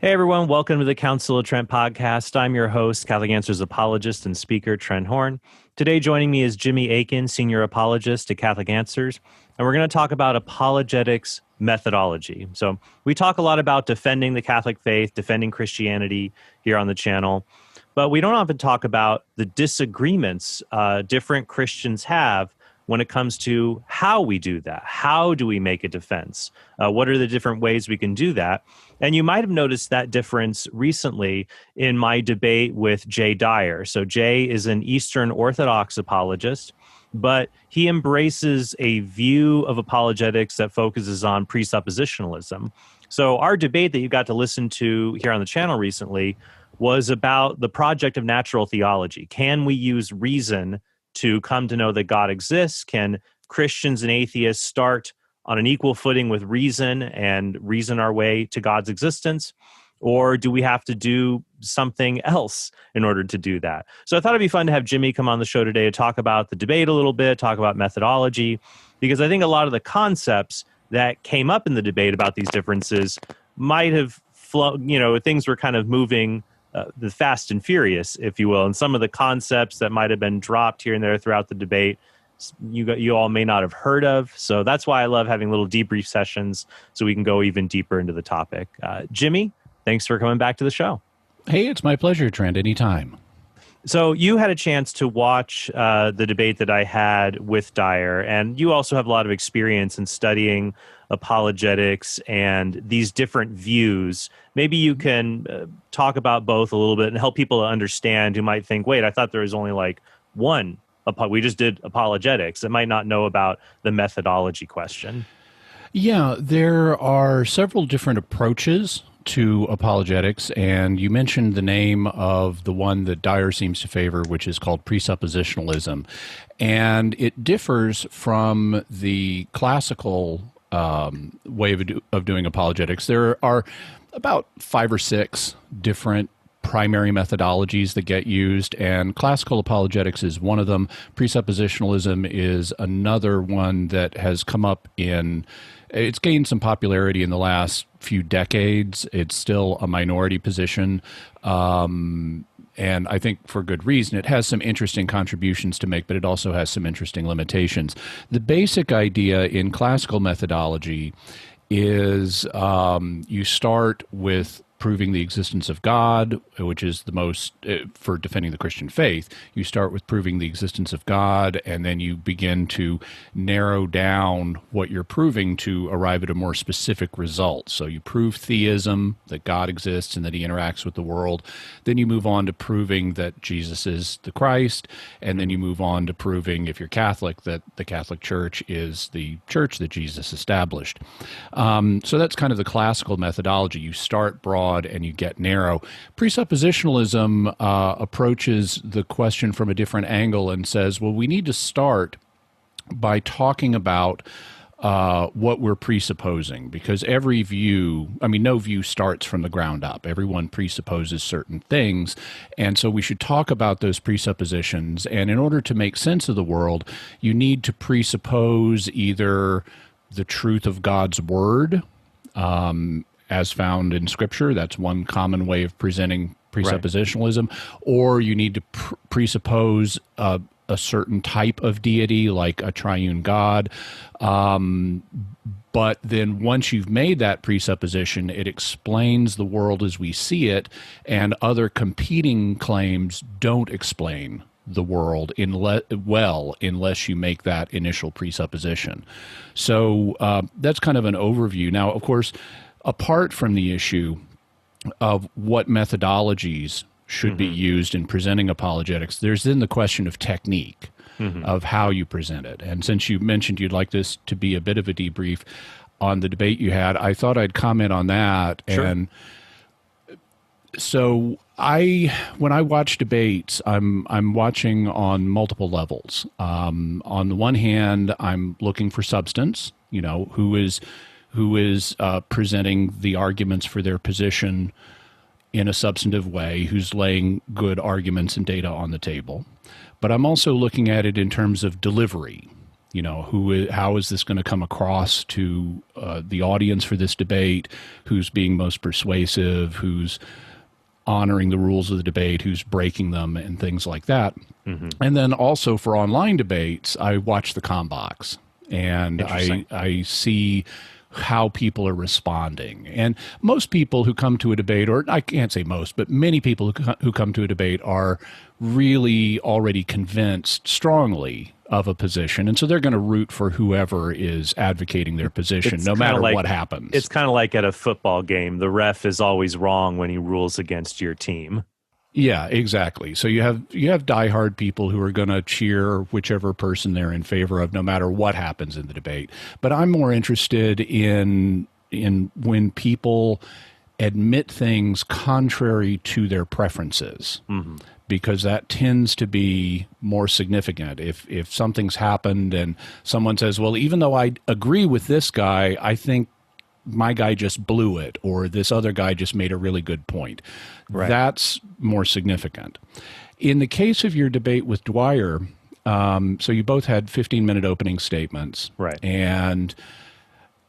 Hey everyone, welcome to the Council of Trent podcast. I'm your host, Catholic Answers apologist and speaker, Trent Horn. Today joining me is Jimmy Akin, senior apologist at Catholic Answers, and we're going to talk about apologetics methodology. So we talk a lot about defending the Catholic faith, defending Christianity here on the channel, but we don't often talk about the disagreements different Christians have when it comes to how we do that. How do we make a defense? What are the different ways we can do that? And you might have noticed that difference recently in my debate with Jay Dyer. So Jay is an Eastern Orthodox apologist, but he embraces a view of apologetics that focuses on presuppositionalism. So our debate that you got to listen to here on the channel recently was about the project of natural theology. Can we use reason to come to know that God exists? Can Christians and atheists start on an equal footing with reason and reason our way to God's existence? Or do we have to do something else in order to do that? So I thought it'd be fun to have Jimmy come on the show today to talk about the debate a little bit, talk about methodology, because I think a lot of the concepts that came up in the debate about these differences might have things were kind of moving the fast and furious, if you will, and some of the concepts that might have been dropped here and there throughout the debate, you all may not have heard of. So that's why I love having little debrief sessions so we can go even deeper into the topic. Jimmy, thanks for coming back to the show. Hey, it's my pleasure, Trent, anytime. So you had a chance to watch the debate that I had with Dyer, and you also have a lot of experience in studying apologetics and these different views. Maybe you can talk about both a little bit and help people understand who might think, wait, I thought there was only like one. We just did apologetics. That might not know about the methodology question. Yeah, there are several different approaches to apologetics, and you mentioned the name of the one that Dyer seems to favor, which is called presuppositionalism. And it differs from the classical way of doing apologetics. There are about 5 or 6 different primary methodologies that get used, and classical apologetics is one of them. Presuppositionalism is another one that has come up it's gained some popularity in the last few decades. It's still a minority position, and I think for good reason. It has some interesting contributions to make, but it also has some interesting limitations. The basic idea in classical methodology is you start with proving the existence of God, which is the most, for defending the Christian faith, you start with proving the existence of God, and then you begin to narrow down what you're proving to arrive at a more specific result. So you prove theism, that God exists and that he interacts with the world. Then you move on to proving that Jesus is the Christ, and then you move on to proving, if you're Catholic, that the Catholic Church is the church that Jesus established. So that's kind of the classical methodology. You start broad and you get narrow. Presuppositionalism approaches the question from a different angle and says, well, we need to start by talking about what we're presupposing, because every view, no view starts from the ground up. Everyone presupposes certain things, and so we should talk about those presuppositions. And in order to make sense of the world, you need to presuppose either the truth of God's word, as found in Scripture. That's one common way of presenting presuppositionalism. Right. Or you need to presuppose a certain type of deity, like a triune God. But then once you've made that presupposition, it explains the world as we see it, and other competing claims don't explain the world unless you make that initial presupposition. So that's kind of an overview. Now, of course, apart from the issue of what methodologies should be used in presenting apologetics, there's then the question of technique, of how you present it. And since you mentioned you'd like this to be a bit of a debrief on the debate you had, I thought I'd comment on that. Sure. And so when I watch debates, I'm watching on multiple levels. On the one hand, I'm looking for substance, who is presenting the arguments for their position in a substantive way, who's laying good arguments and data on the table. But I'm also looking at it in terms of delivery. How is this going to come across to the audience for this debate? Who's being most persuasive? Who's honoring the rules of the debate? Who's breaking them? And things like that. Mm-hmm. And then also for online debates, I watch the Combox, and I see how people are responding. And most people who come to a debate, or I can't say most, but many people who come to a debate are really already convinced strongly of a position. And so they're going to root for whoever is advocating their position, no matter what happens. It's kind of like at a football game. The ref is always wrong when he rules against your team. Yeah, exactly. So you have diehard people who are going to cheer whichever person they're in favor of, no matter what happens in the debate. But I'm more interested in when people admit things contrary to their preferences, mm-hmm. because that tends to be more significant. If something's happened and someone says, well, even though I agree with this guy, I think my guy just blew it, or this other guy just made a really good point. Right. That's more significant. In the case of your debate with Dwyer, so you both had 15-minute opening statements. Right. And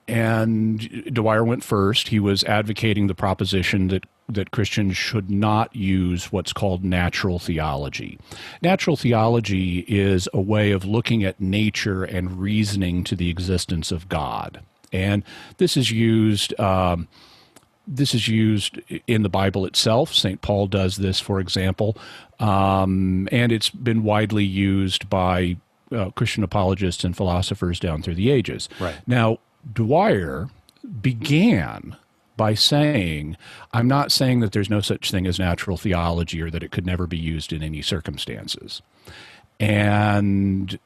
Dwyer went first. He was advocating the proposition that Christians should not use what's called natural theology. Natural theology is a way of looking at nature and reasoning to the existence of God. And this is used in the Bible itself. St. Paul does this, for example, and it's been widely used by Christian apologists and philosophers down through the ages. Right. Now, Dwyer began by saying, I'm not saying that there's no such thing as natural theology or that it could never be used in any circumstances. And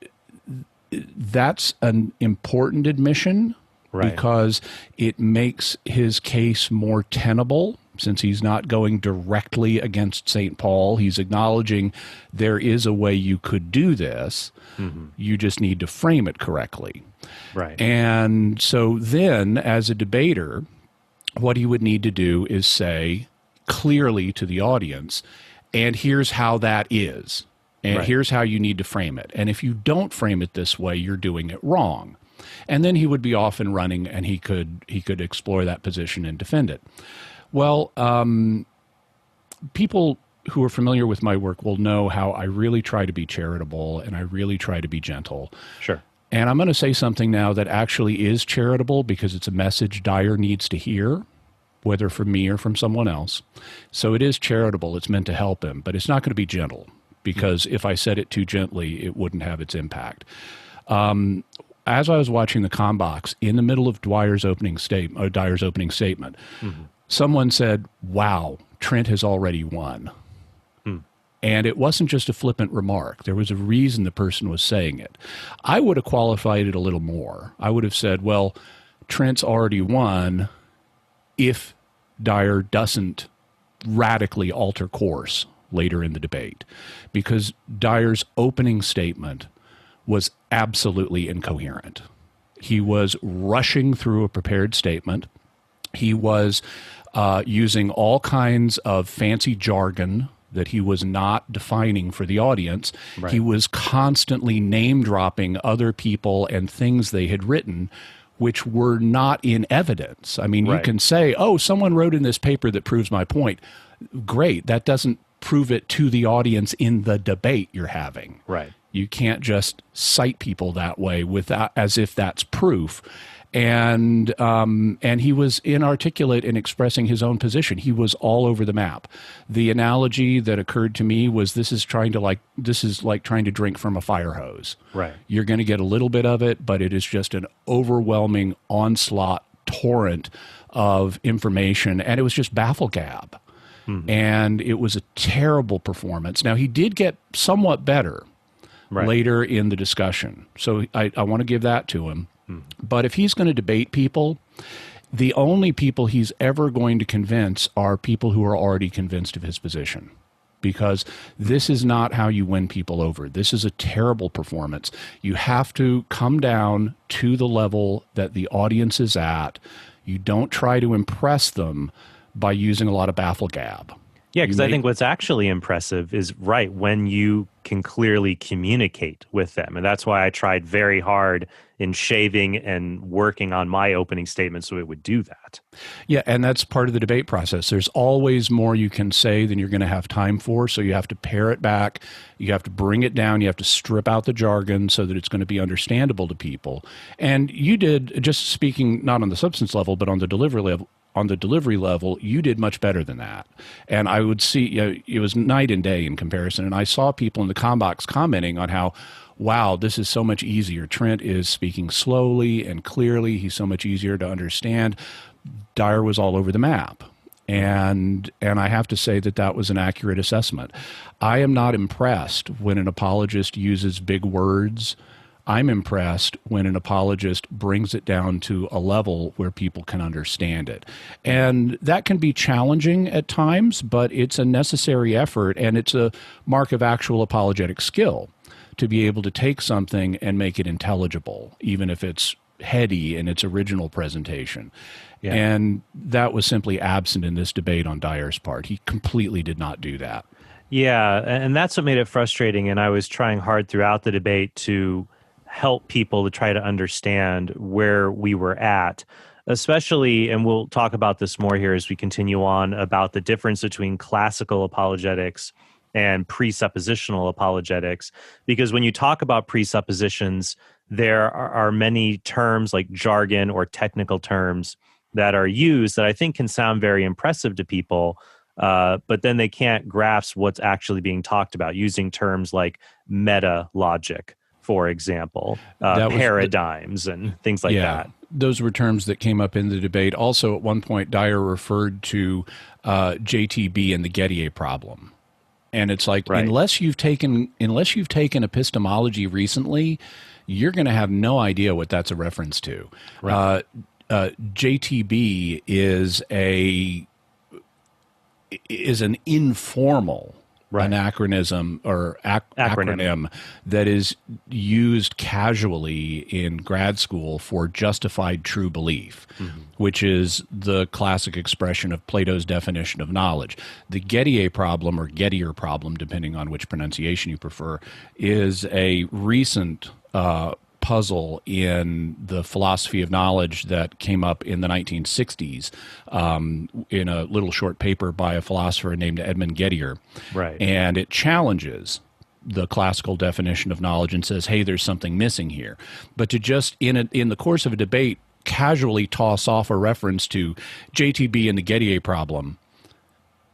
that's an important admission. Right. Because it makes his case more tenable, since he's not going directly against St. Paul. He's acknowledging there is a way you could do this. Mm-hmm. You just need to frame it correctly. Right. And so then, as a debater, what he would need to do is say clearly to the audience, and here's how that is. And right. Here's how you need to frame it. And if you don't frame it this way, you're doing it wrong. And then he would be off and running, and he could explore that position and defend it. Well, people who are familiar with my work will know how I really try to be charitable and I really try to be gentle. Sure. And I'm going to say something now that actually is charitable because it's a message Dyer needs to hear, whether from me or from someone else. So it is charitable. It's meant to help him, but it's not going to be gentle, because if I said it too gently, it wouldn't have its impact. As I was watching the Combox, in the middle of Dyer's opening statement, mm-hmm. someone said, wow, Trent has already won. Hmm. And it wasn't just a flippant remark. There was a reason the person was saying it. I would have qualified it a little more. I would have said, well, Trent's already won if Dyer doesn't radically alter course later in the debate. Because Dyer's opening statement was absolutely incoherent. He was rushing through a prepared statement. He was using all kinds of fancy jargon that he was not defining for the audience. Right. He was constantly name-dropping other people and things they had written, which were not in evidence. I mean, right. You can say, oh, someone wrote in this paper that proves my point. Great. That doesn't prove it to the audience in the debate you're having. Right. You can't just cite people that way without, as if that's proof. And he was inarticulate in expressing his own position. He was all over the map. The analogy that occurred to me was this is like trying to drink from a fire hose. Right. You're going to get a little bit of it, but it is just an overwhelming onslaught torrent of information, and it was just bafflegab. Mm-hmm. And it was a terrible performance. Now, he did get somewhat better. Right. Later in the discussion. So I want to give that to him. But if he's going to debate people, the only people he's ever going to convince are people who are already convinced of his position. Because this is not how you win people over. This is a terrible performance. You have to come down to the level that the audience is at. You don't try to impress them by using a lot of bafflegab. Yeah, because I think what's actually impressive is when you can clearly communicate with them. And that's why I tried very hard in shaving and working on my opening statement so it would do that. Yeah, and that's part of the debate process. There's always more you can say than you're going to have time for, so you have to pare it back. You have to bring it down. You have to strip out the jargon so that it's going to be understandable to people. And you did, just speaking not on the substance level, but on the delivery level, you did much better than that. And I would see, it was night and day in comparison. And I saw people in the Combox commenting on how, wow, this is so much easier. Trent is speaking slowly and clearly. He's so much easier to understand. Dyer was all over the map. And I have to say that was an accurate assessment. I am not impressed when an apologist uses big words. I'm impressed when an apologist brings it down to a level where people can understand it. And that can be challenging at times, but it's a necessary effort, and it's a mark of actual apologetic skill to be able to take something and make it intelligible, even if it's heady in its original presentation. Yeah. And that was simply absent in this debate on Dyer's part. He completely did not do that. Yeah, and that's what made it frustrating, and I was trying hard throughout the debate to help people to try to understand where we were at, especially, and we'll talk about this more here as we continue on, about the difference between classical apologetics and presuppositional apologetics. Because when you talk about presuppositions, there are many terms like jargon or technical terms that are used that I think can sound very impressive to people, but then they can't grasp what's actually being talked about, using terms like meta logic, for example, paradigms and things like that. Those were terms that came up in the debate. Also, at one point, Dyer referred to JTB and the Gettier problem. And it's like, unless you've taken epistemology recently, you're going to have no idea what that's a reference to. Right. JTB is an informal anachronism or acronym that is used casually in grad school for justified true belief, which is the classic expression of Plato's definition of knowledge. The Gettier problem, or Gettier problem, depending on which pronunciation you prefer, is a recent puzzle in the philosophy of knowledge that came up in the 1960s in a little short paper by a philosopher named Edmund Gettier. Right. And it challenges the classical definition of knowledge and says, hey, there's something missing here. But to just, in the course of a debate, casually toss off a reference to JTB and the Gettier problem,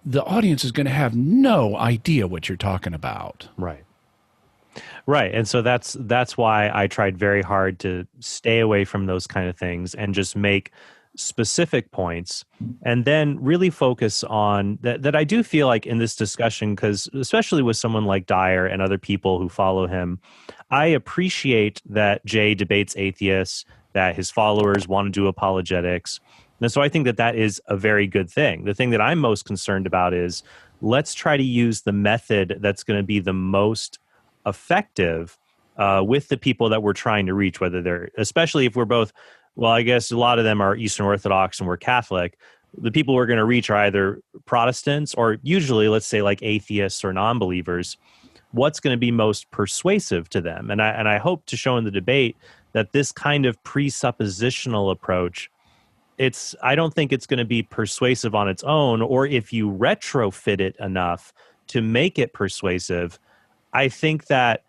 the audience is going to have no idea what you're talking about. Right. Right. And so that's why I tried very hard to stay away from those kind of things and just make specific points, and then really focus on that I do feel like in this discussion, because especially with someone like Dyer and other people who follow him, I appreciate that Jay debates atheists, that his followers want to do apologetics. And so I think that is a very good thing. The thing that I'm most concerned about is, let's try to use the method that's going to be the most effective with the people that we're trying to reach, whether they're, especially if we're both, well, I guess a lot of them are Eastern Orthodox and we're Catholic. The people we're going to reach are either Protestants or usually, let's say, like atheists or non-believers. What's going to be most persuasive to them? And I hope to show in the debate that this kind of presuppositional approach, I don't think it's going to be persuasive on its own, or if you retrofit it enough to make it persuasive. I think that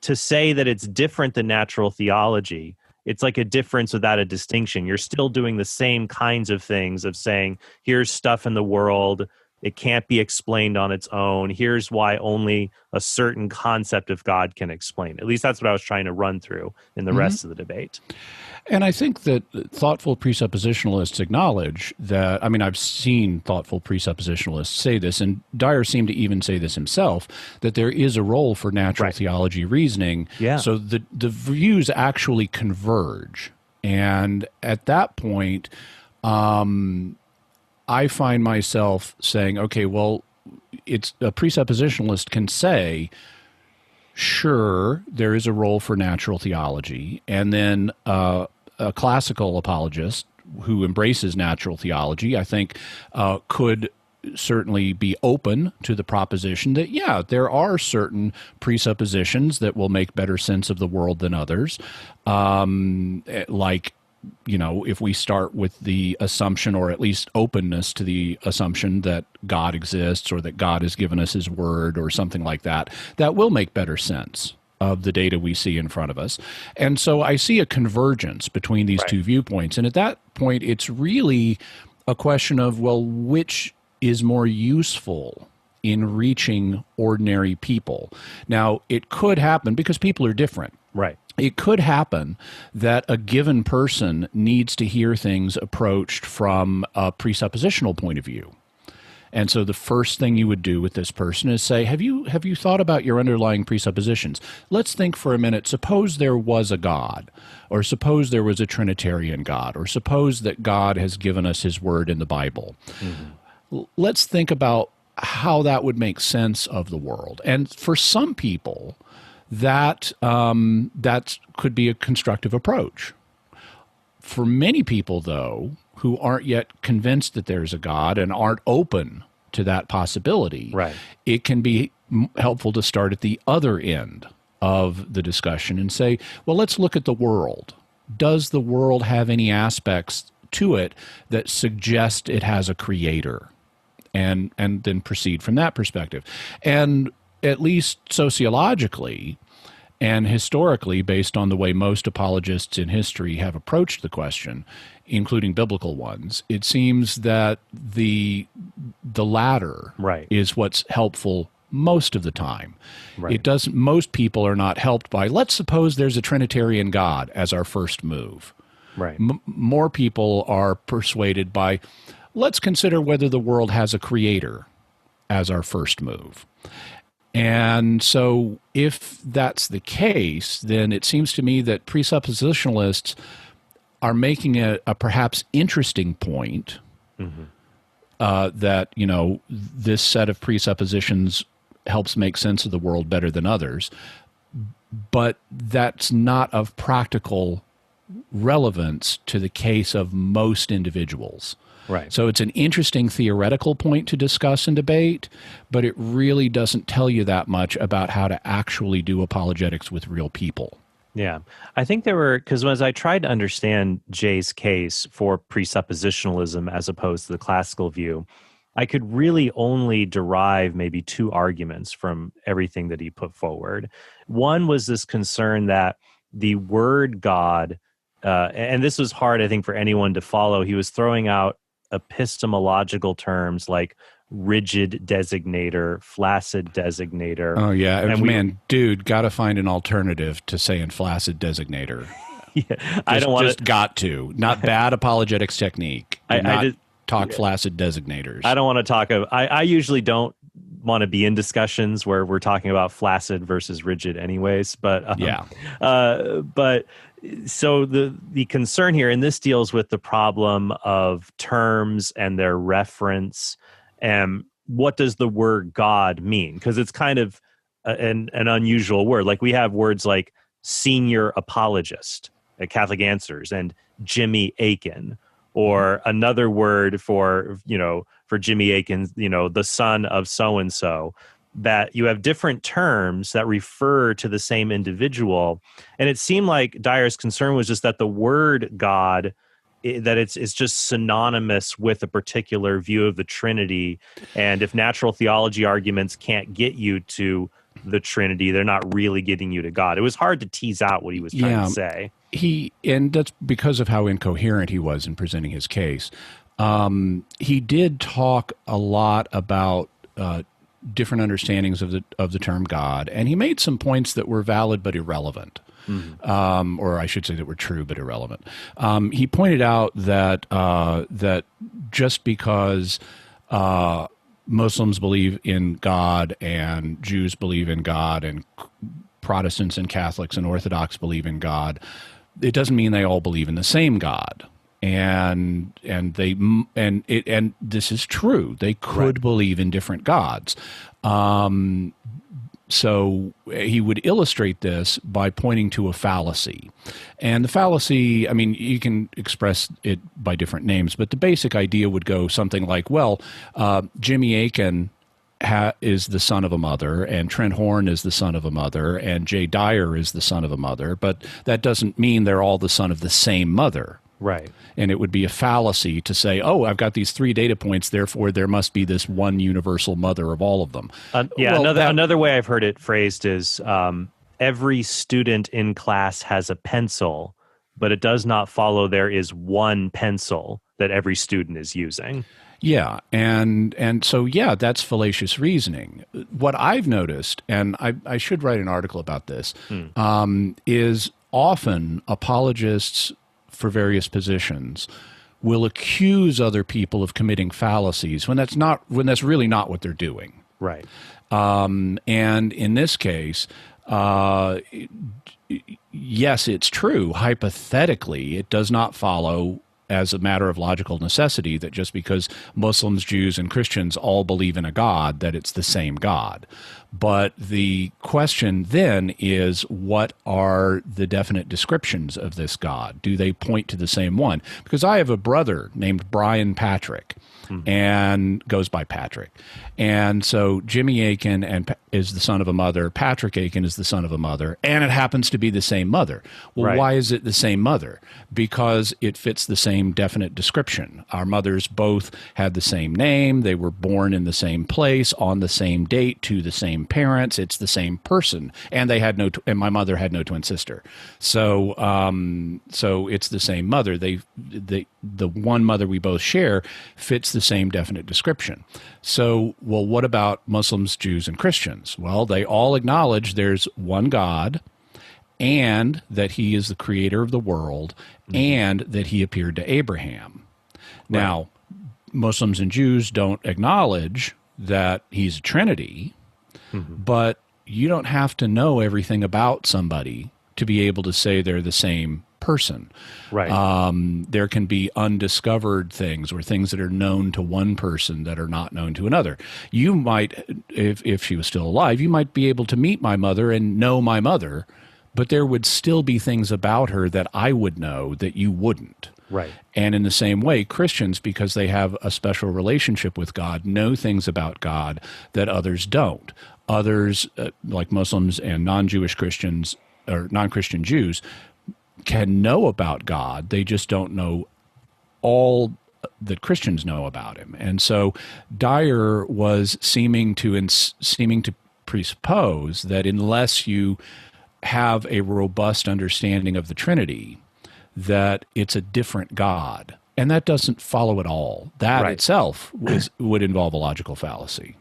to say that it's different than natural theology, it's like a difference without a distinction. You're still doing the same kinds of things of saying, here's stuff in the world, it can't be explained on its own. Here's why only a certain concept of God can explain. At least that's what I was trying to run through in the rest of the debate. And I think that thoughtful presuppositionalists acknowledge that, I mean, I've seen thoughtful presuppositionalists say this, and Dyer seemed to even say this himself, that there is a role for natural theology reasoning. Yeah. So the views actually converge. And at that point, I find myself saying, okay, well, it's a presuppositionalist can say, sure, there is a role for natural theology, and then a classical apologist who embraces natural theology, I think, could certainly be open to the proposition that, yeah, there are certain presuppositions that will make better sense of the world than others. Like, if we start with the assumption, or at least openness to the assumption, that God exists, or that God has given us his word, or something like that, that will make better sense of the data we see in front of us. And so I see a convergence between these two viewpoints. And at that point, it's really a question of, well, which is more useful in reaching ordinary people? Now, it could happen, because people are different. Right. It could happen that a given person needs to hear things approached from a presuppositional point of view. And so the first thing you would do with this person is say, have you thought about your underlying presuppositions? Let's think for a minute. Suppose there was a God, or suppose there was a Trinitarian God, or suppose that God has given us his word in the Bible. Mm-hmm. Let's think about how that would make sense of the world. And for some people, that could be a constructive approach. For many people, though, who aren't yet convinced that there's a God and aren't open to that possibility, it can be helpful to start at the other end of the discussion and say, well, let's look at the world. Does the world have any aspects to it that suggest it has a creator? And then proceed from that perspective. And at least sociologically and historically, based on the way most apologists in history have approached the question, including biblical ones, it seems that the latter is what's helpful most of the time. It doesn't. Most people are not helped by, let's suppose there's a Trinitarian God as our first move. More people are persuaded by, let's consider whether the world has a creator as our first move. And so if that's the case, then it seems to me that presuppositionalists are making a perhaps interesting point, that, this set of presuppositions helps make sense of the world better than others, but that's not of practical relevance to the case of most individuals. So it's an interesting theoretical point to discuss and debate, but it really doesn't tell you that much about how to actually do apologetics with real people. Yeah. I think because as I tried to understand Jay's case for presuppositionalism as opposed to the classical view, I could really only derive maybe two arguments from everything that he put forward. One was this concern that the word God, and this was hard, I think, for anyone to follow. He was throwing out epistemological terms like rigid designator, flaccid designator. Oh, yeah. And dude, got to find an alternative to saying flaccid designator. I don't want to. Just got to. Not bad apologetics technique. Talk flaccid designators. I don't want to talk of. I usually don't want to be in discussions where we're talking about flaccid versus rigid anyways. But so the concern here, and this deals with the problem of terms and their reference, and what does the word God mean? Because it's kind of an unusual word. Like we have words like senior apologist at Catholic Answers and Jimmy Akin, or another word for Jimmy Akin, the son of so-and-so. That you have different terms that refer to the same individual. And it seemed like Dyer's concern was just that the word God, that it's just synonymous with a particular view of the Trinity. And if natural theology arguments can't get you to the Trinity, they're not really getting you to God. It was hard to tease out what he was trying to say. And that's because of how incoherent he was in presenting his case. He did talk a lot about different understandings of the term God, and he made some points that were valid but irrelevant, or I should say that were true but irrelevant. He pointed out that that just because Muslims believe in God and Jews believe in God and Protestants and Catholics and Orthodox believe in God, it doesn't mean they all believe in the same God. And this is true. They could believe in different gods, So he would illustrate this by pointing to a fallacy. And the fallacy, I mean, you can express it by different names, but the basic idea would go something like, well, Jimmy Akin is the son of a mother, and Trent Horn is the son of a mother, and Jay Dyer is the son of a mother, but that doesn't mean they're all the son of the same mother. Right. And it would be a fallacy to say, oh, I've got these 3 data points, therefore there must be this one universal mother of all of them. Another way I've heard it phrased is every student in class has a pencil, but it does not follow there is one pencil that every student is using. Yeah, and so, yeah, that's fallacious reasoning. What I've noticed, and I should write an article about this, is often apologists for various positions will accuse other people of committing fallacies when that's really not what they're doing. Right. And in this case, yes, it's true. Hypothetically, it does not follow as a matter of logical necessity that just because Muslims, Jews, and Christians all believe in a God, that it's the same God. But the question then is, what are the definite descriptions of this God? Do they point to the same one? Because I have a brother named Brian Patrick, and goes by Patrick. And so Jimmy Akin is the son of a mother, Patrick Akin is the son of a mother, and it happens to be the same mother. Well, why is it the same mother? Because it fits the same definite description. Our mothers both had the same name, they were born in the same place, on the same date, to the same parents, it's the same person, and they had and my mother had no twin sister. So so it's the same mother. The one mother we both share fits the same definite description. So, well, what about Muslims, Jews, and Christians? Well, they all acknowledge there's one God, and that he is the creator of the world, and that he appeared to Abraham. Right. Now, Muslims and Jews don't acknowledge that he's a Trinity, but you don't have to know everything about somebody to be able to say they're the same person. Right. There can be undiscovered things, or things that are known to one person that are not known to another. You might, if she was still alive, you might be able to meet my mother and know my mother, but there would still be things about her that I would know that you wouldn't. Right. And in the same way, Christians, because they have a special relationship with God, know things about God that others don't. Others, like Muslims and non-Jewish Christians or non-Christian Jews, can know about God. They just don't know all that Christians know about him. And so Dyer was seeming to presuppose that unless you have a robust understanding of the Trinity, that it's a different God. And that doesn't follow at all. That itself would involve a logical fallacy.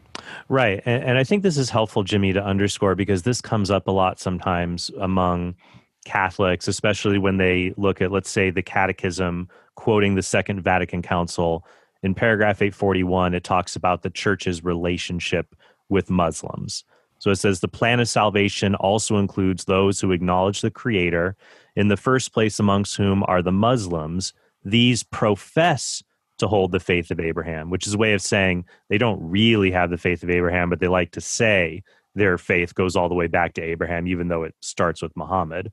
Right. And I think this is helpful, Jimmy, to underscore, because this comes up a lot sometimes among Catholics, especially when they look at, let's say, the Catechism quoting the Second Vatican Council. In paragraph 841, it talks about the church's relationship with Muslims. So it says, the plan of salvation also includes those who acknowledge the Creator, in the first place amongst whom are the Muslims. These profess to hold the faith of Abraham, which is a way of saying they don't really have the faith of Abraham, but they like to say their faith goes all the way back to Abraham, even though it starts with Muhammad.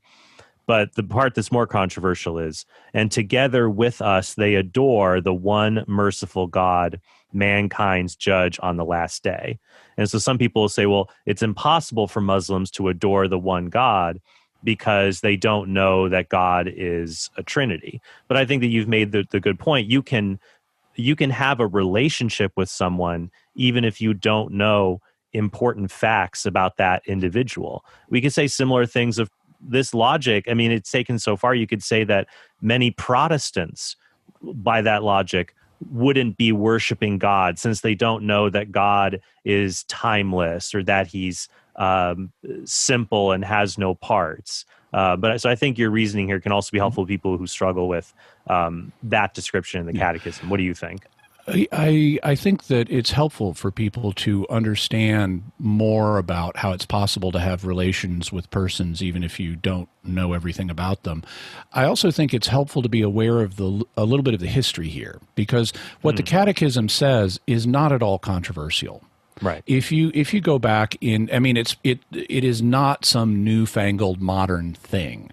But the part that's more controversial is, and together with us, they adore the one merciful God, mankind's judge on the last day. And so some people will say, well, it's impossible for Muslims to adore the one God because they don't know that God is a Trinity. But I think that you've made the good point. You can have a relationship with someone even if you don't know important facts about that individual. We could say similar things of this logic. I mean, it's taken so far, you could say that many Protestants, by that logic, wouldn't be worshiping God since they don't know that God is timeless or that he's simple and has no parts. But so I think your reasoning here can also be helpful to people who struggle with that description in the Catechism. What do you think? I think that it's helpful for people to understand more about how it's possible to have relations with persons even if you don't know everything about them. I also think it's helpful to be aware of a little bit of the history here, because what the Catechism says is not at all controversial. Right. If you go back in, I mean, it is not some newfangled modern thing.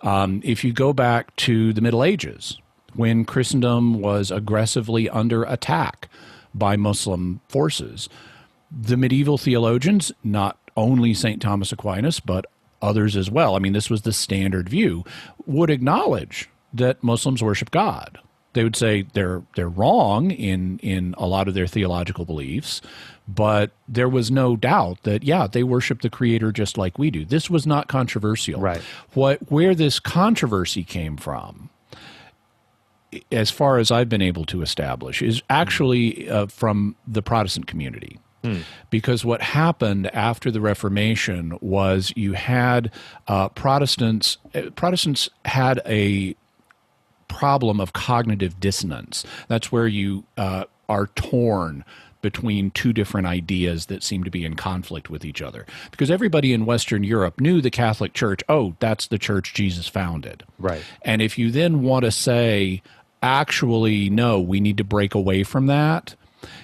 If you go back to the Middle Ages, when Christendom was aggressively under attack by Muslim forces, the medieval theologians, not only St. Thomas Aquinas, but others as well, I mean, this was the standard view, would acknowledge that Muslims worship God. They would say they're wrong in a lot of their theological beliefs, but there was no doubt that, yeah, they worship the Creator just like we do. This was not controversial. Right. Where this controversy came from, as far as I've been able to establish, is actually from the Protestant community. Because what happened after the Reformation was you had Protestants had a problem of cognitive dissonance. That's where you are torn between two different ideas that seem to be in conflict with each other. Because everybody in Western Europe knew the Catholic Church, oh, that's the church Jesus founded. Right. And if you then want to say, actually, no, we need to break away from that,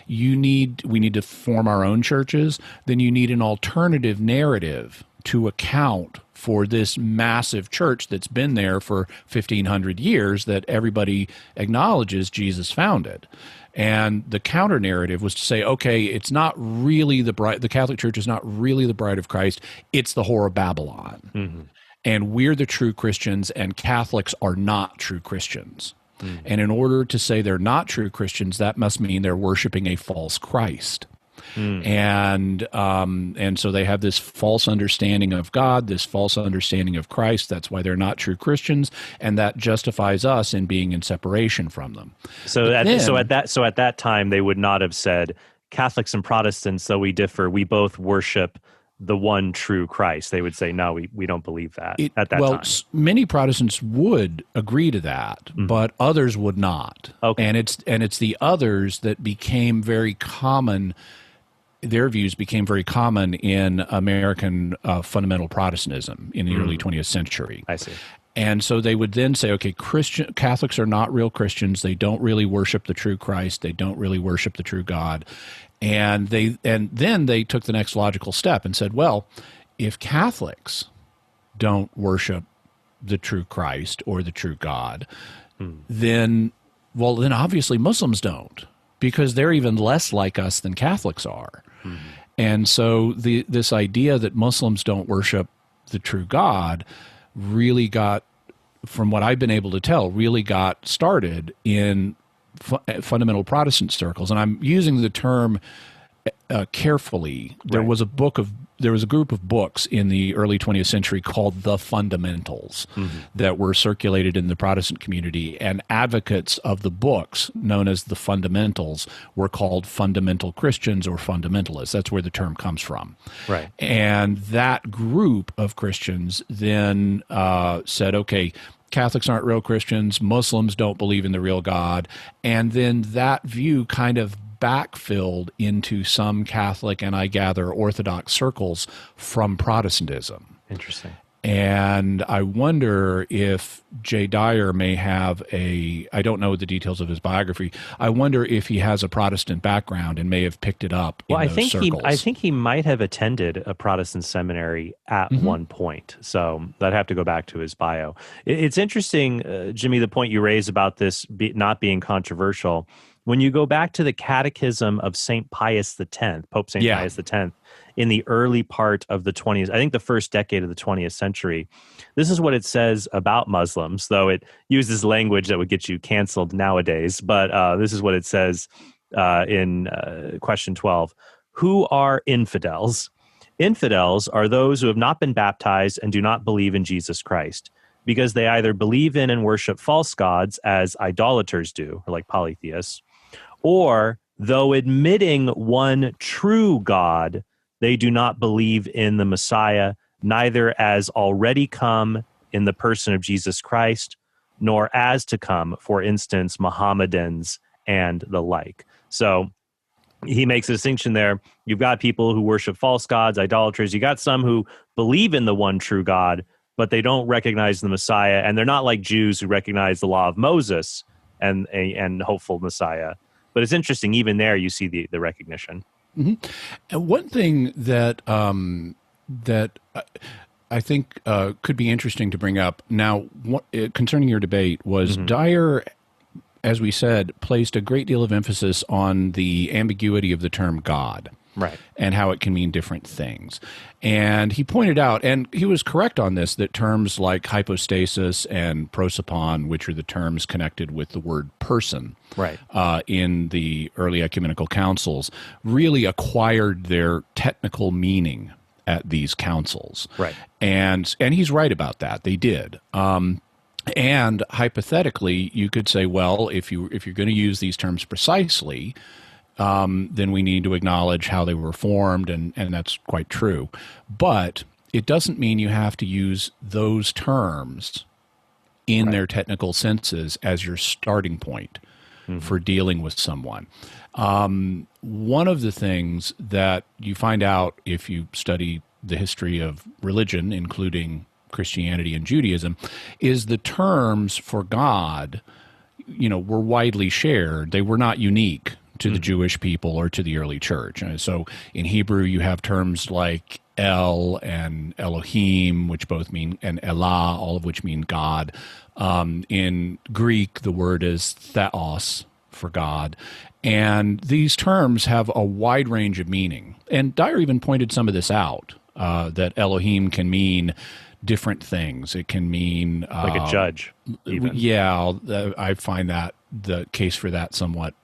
we need to form our own churches, then you need an alternative narrative to account for this massive church that's been there for 1,500 years that everybody acknowledges Jesus founded. And the counter narrative was to say, okay, it's not really the Catholic Church is not really the bride of Christ, it's the whore of Babylon. Mm-hmm. And we're the true Christians, and Catholics are not true Christians. Mm. And in order to say they're not true Christians, that must mean they're worshiping a false Christ. Mm. And so they have this false understanding of God, this false understanding of Christ. That's why they're not true Christians, and that justifies us in being in separation from them. So at that time, they would not have said, Catholics and Protestants, though we differ, we both worship the one true Christ. They would say, no, we don't believe that at that time. Well, many Protestants would agree to that, mm-hmm. but others would not. Okay. And it's the others that became very common. Their views became very common in American fundamental Protestantism in the early 20th century. I see. And so they would then say, okay, Catholics are not real Christians. They don't really worship the true Christ. They don't really worship the true God. And then they took the next logical step and said, well, if Catholics don't worship the true Christ or the true God, then obviously Muslims don't, because they're even less like us than Catholics are. Mm-hmm. And so this idea that Muslims don't worship the true God really got, from what I've been able to tell, really got started in fundamental Protestant circles. And I'm using the term carefully. There was a group of books in the early 20th century called The Fundamentals that were circulated in the Protestant community, and advocates of the books, known as the Fundamentals, were called fundamental Christians or fundamentalists. That's where the term comes from. Right. And that group of Christians then said, okay, Catholics aren't real Christians, Muslims don't believe in the real God, and then that view kind of backfilled into some Catholic and, I gather, Orthodox circles from Protestantism. Interesting. And I wonder if Jay Dyer may have I don't know the details of his biography, I wonder if he has a Protestant background and may have picked it up in those circles. I think he might have attended a Protestant seminary at one point. So I'd have to go back to his bio. It's interesting, Jimmy, the point you raised about this not being controversial. When you go back to the Catechism of St. Pius X, Pope St. Pius X, in the early part of the 20th, I think the first decade of the 20th century, this is what it says about Muslims, though it uses language that would get you canceled nowadays. But this is what it says in question 12. Who are infidels? Infidels are those who have not been baptized and do not believe in Jesus Christ, because they either believe in and worship false gods, as idolaters do, or like polytheists, or though admitting one true God, they do not believe in the Messiah, neither as already come in the person of Jesus Christ, nor as to come, for instance, Mohammedans and the like. So he makes a distinction there. You've got people who worship false gods, idolaters. You got some who believe in the one true God, but they don't recognize the Messiah, and they're not like Jews who recognize the law of Moses and hopeful Messiah. But it's interesting, even there you see the recognition. And one thing that I think could be interesting to bring up now concerning your debate was Dyer, as we said, placed a great deal of emphasis on the ambiguity of the term God. Right. And how it can mean different things. And he pointed out, and he was correct on this, that terms like hypostasis and prosopon, which are the terms connected with the word person right. In the early ecumenical councils, really acquired their technical meaning at these councils. Right. And he's right about that. They did. And hypothetically, you could say, well, if you're going to use these terms precisely, then we need to acknowledge how they were formed, and that's quite true. But it doesn't mean you have to use those terms in their technical senses as your starting point for dealing with someone. One of the things that you find out if you study the history of religion, including Christianity and Judaism, is the terms for God, were widely shared. They were not unique to the Jewish people or to the early church. And so in Hebrew, you have terms like El and Elohim, which both mean, and Elah, all of which mean God. In Greek, the word is theos, for God. And these terms have a wide range of meaning. And Dyer even pointed some of this out, that Elohim can mean different things. It can mean... like a judge, even. Yeah, I find that the case for that somewhat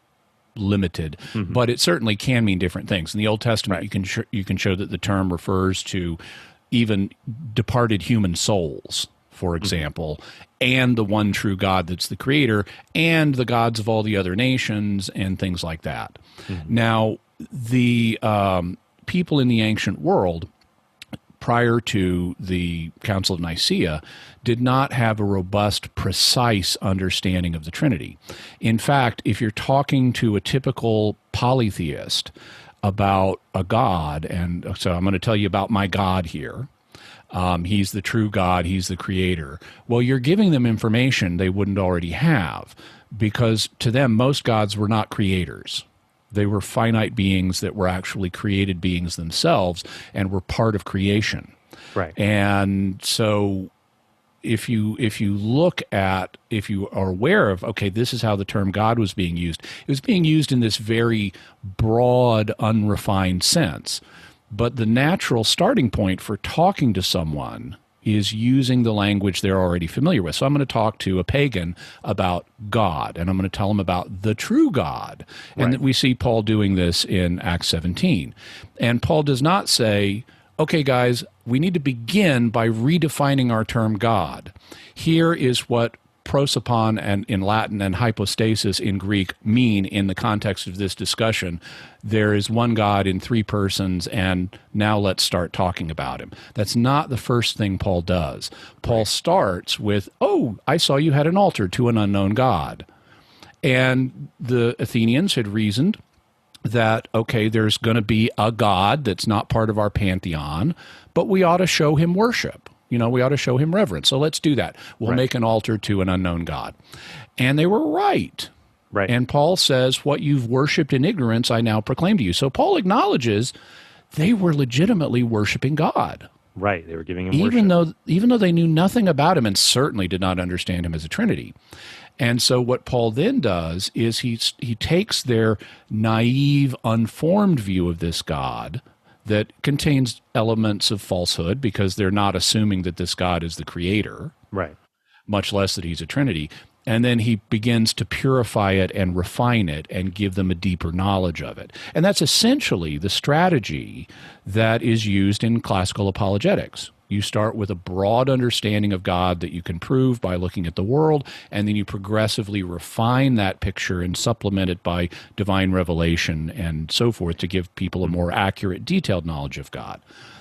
limited, but it certainly can mean different things. In the Old Testament, you can show that the term refers to even departed human souls, for example, and the one true God that's the creator, and the gods of all the other nations, and things like that. Now, the people in the ancient world, prior to the Council of Nicaea, did not have a robust, precise understanding of the Trinity. In fact, if you're talking to a typical polytheist about a God, and so I'm going to tell you about my God here, he's the true God, he's the creator. Well, you're giving them information they wouldn't already have, because to them, most gods were not creators. They were finite beings that were actually created beings themselves and were part of creation. Right. And so if you are aware of, okay, this is how the term God was being used, it was being used in this very broad, unrefined sense. But the natural starting point for talking to someone is using the language they're already familiar with. So I'm going to talk to a pagan about God, and I'm going to tell them about the true God. And we see Paul doing this in Acts 17. And Paul does not say, okay, guys, we need to begin by redefining our term God. Here is what prosopon and in Latin and hypostasis in Greek mean in the context of this discussion. There is one God in three persons, and now let's start talking about him. That's not the first thing Paul does. Paul starts with, oh, I saw you had an altar to an unknown God. And the Athenians had reasoned that, okay, there's going to be a God that's not part of our pantheon, but we ought to show him worship. We ought to show him reverence. So let's do that. We'll make an altar to an unknown God. And they were right. Right. And Paul says, what you've worshipped in ignorance, I now proclaim to you. So Paul acknowledges they were legitimately worshiping God. Right. They were giving him worship. Even though they knew nothing about him and certainly did not understand him as a Trinity. And so what Paul then does is he takes their naive, unformed view of this God that contains elements of falsehood because they're not assuming that this God is the creator, right? Much less that he's a Trinity. And then he begins to purify it and refine it and give them a deeper knowledge of it. And that's essentially the strategy that is used in classical apologetics. You start with a broad understanding of God that you can prove by looking at the world, and then you progressively refine that picture and supplement it by divine revelation and so forth to give people a more accurate, detailed knowledge of God.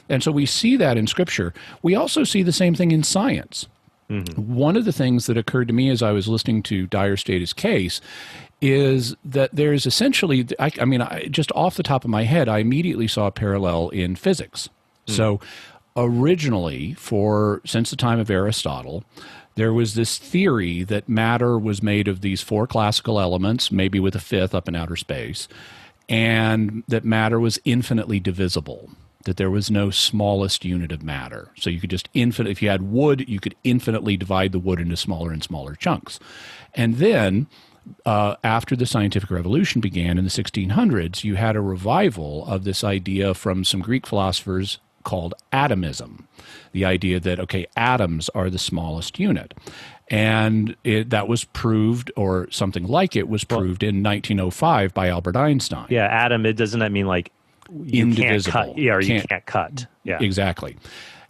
And so we see that in Scripture. We also see the same thing in science. One of the things that occurred to me as I was listening to Dyer state his case is that there's essentially, just off the top of my head, I immediately saw a parallel in physics. So originally, since the time of Aristotle, there was this theory that matter was made of these four classical elements, maybe with a fifth up in outer space, and that matter was infinitely divisible, that there was no smallest unit of matter. So you could just if you had wood, you could infinitely divide the wood into smaller and smaller chunks. And then after the scientific revolution began in the 1600s, you had a revival of this idea from some Greek philosophers called atomism, the idea that, okay, atoms are the smallest unit. And that was proved, or something like it was proved in 1905 by Albert Einstein. Yeah, atom, doesn't that mean like you indivisible. Can't cut, yeah, or you can't cut. Yeah, exactly.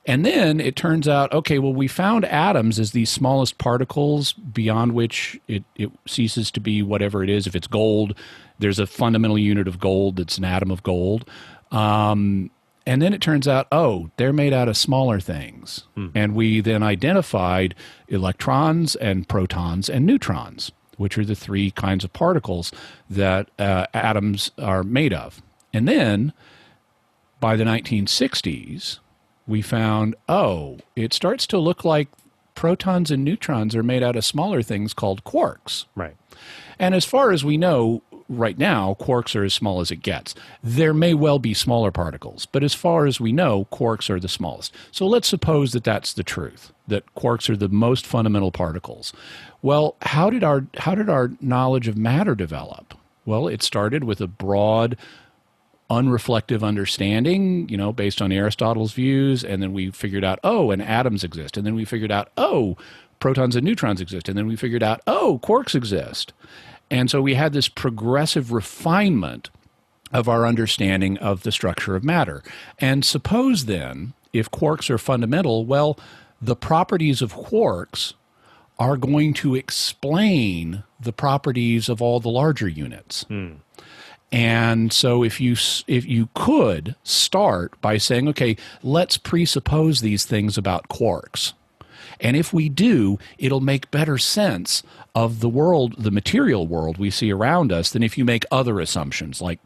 And then it turns out, okay, well, we found atoms as these smallest particles beyond which it ceases to be whatever it is. If it's gold, there's a fundamental unit of gold that's an atom of gold. And then it turns out, oh, they're made out of smaller things. And we then identified electrons and protons and neutrons, which are the three kinds of particles that atoms are made of. And then by the 1960s, we found, oh, it starts to look like protons and neutrons are made out of smaller things called quarks. Right. And as far as we know, right now, quarks are as small as it gets. There may well be smaller particles, but as far as we know, quarks are the smallest. So let's suppose that that's the truth, that quarks are the most fundamental particles. Well, how did our knowledge of matter develop? Well, it started with a broad, unreflective understanding, based on Aristotle's views, and then we figured out, oh, and atoms exist, and then we figured out, oh, protons and neutrons exist, and then we figured out, oh, quarks exist. And so we had this progressive refinement of our understanding of the structure of matter. And suppose then, if quarks are fundamental, well, the properties of quarks are going to explain the properties of all the larger units. And so if you could start by saying, okay, let's presuppose these things about quarks. And if we do, it'll make better sense of the world, the material world we see around us, than if you make other assumptions like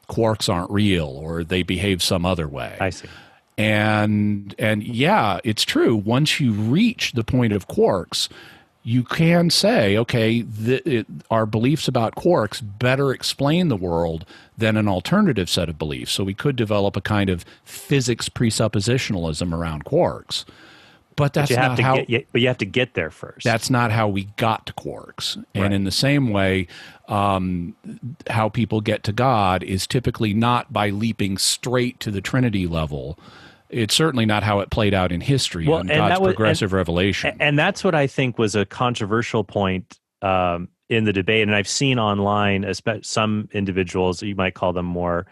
quarks aren't real or they behave some other way. I see. And yeah, it's true. Once you reach the point of quarks, you can say, okay, our beliefs about quarks better explain the world than an alternative set of beliefs. So we could develop a kind of physics presuppositionalism around quarks. But that's not how. But you have to get there first. That's not how we got to quarks. And in the same way, how people get to God is typically not by leaping straight to the Trinity level. It's certainly not how it played out in history and God's progressive revelation. And that's what I think was a controversial point in the debate. And I've seen online, some individuals, you might call them more.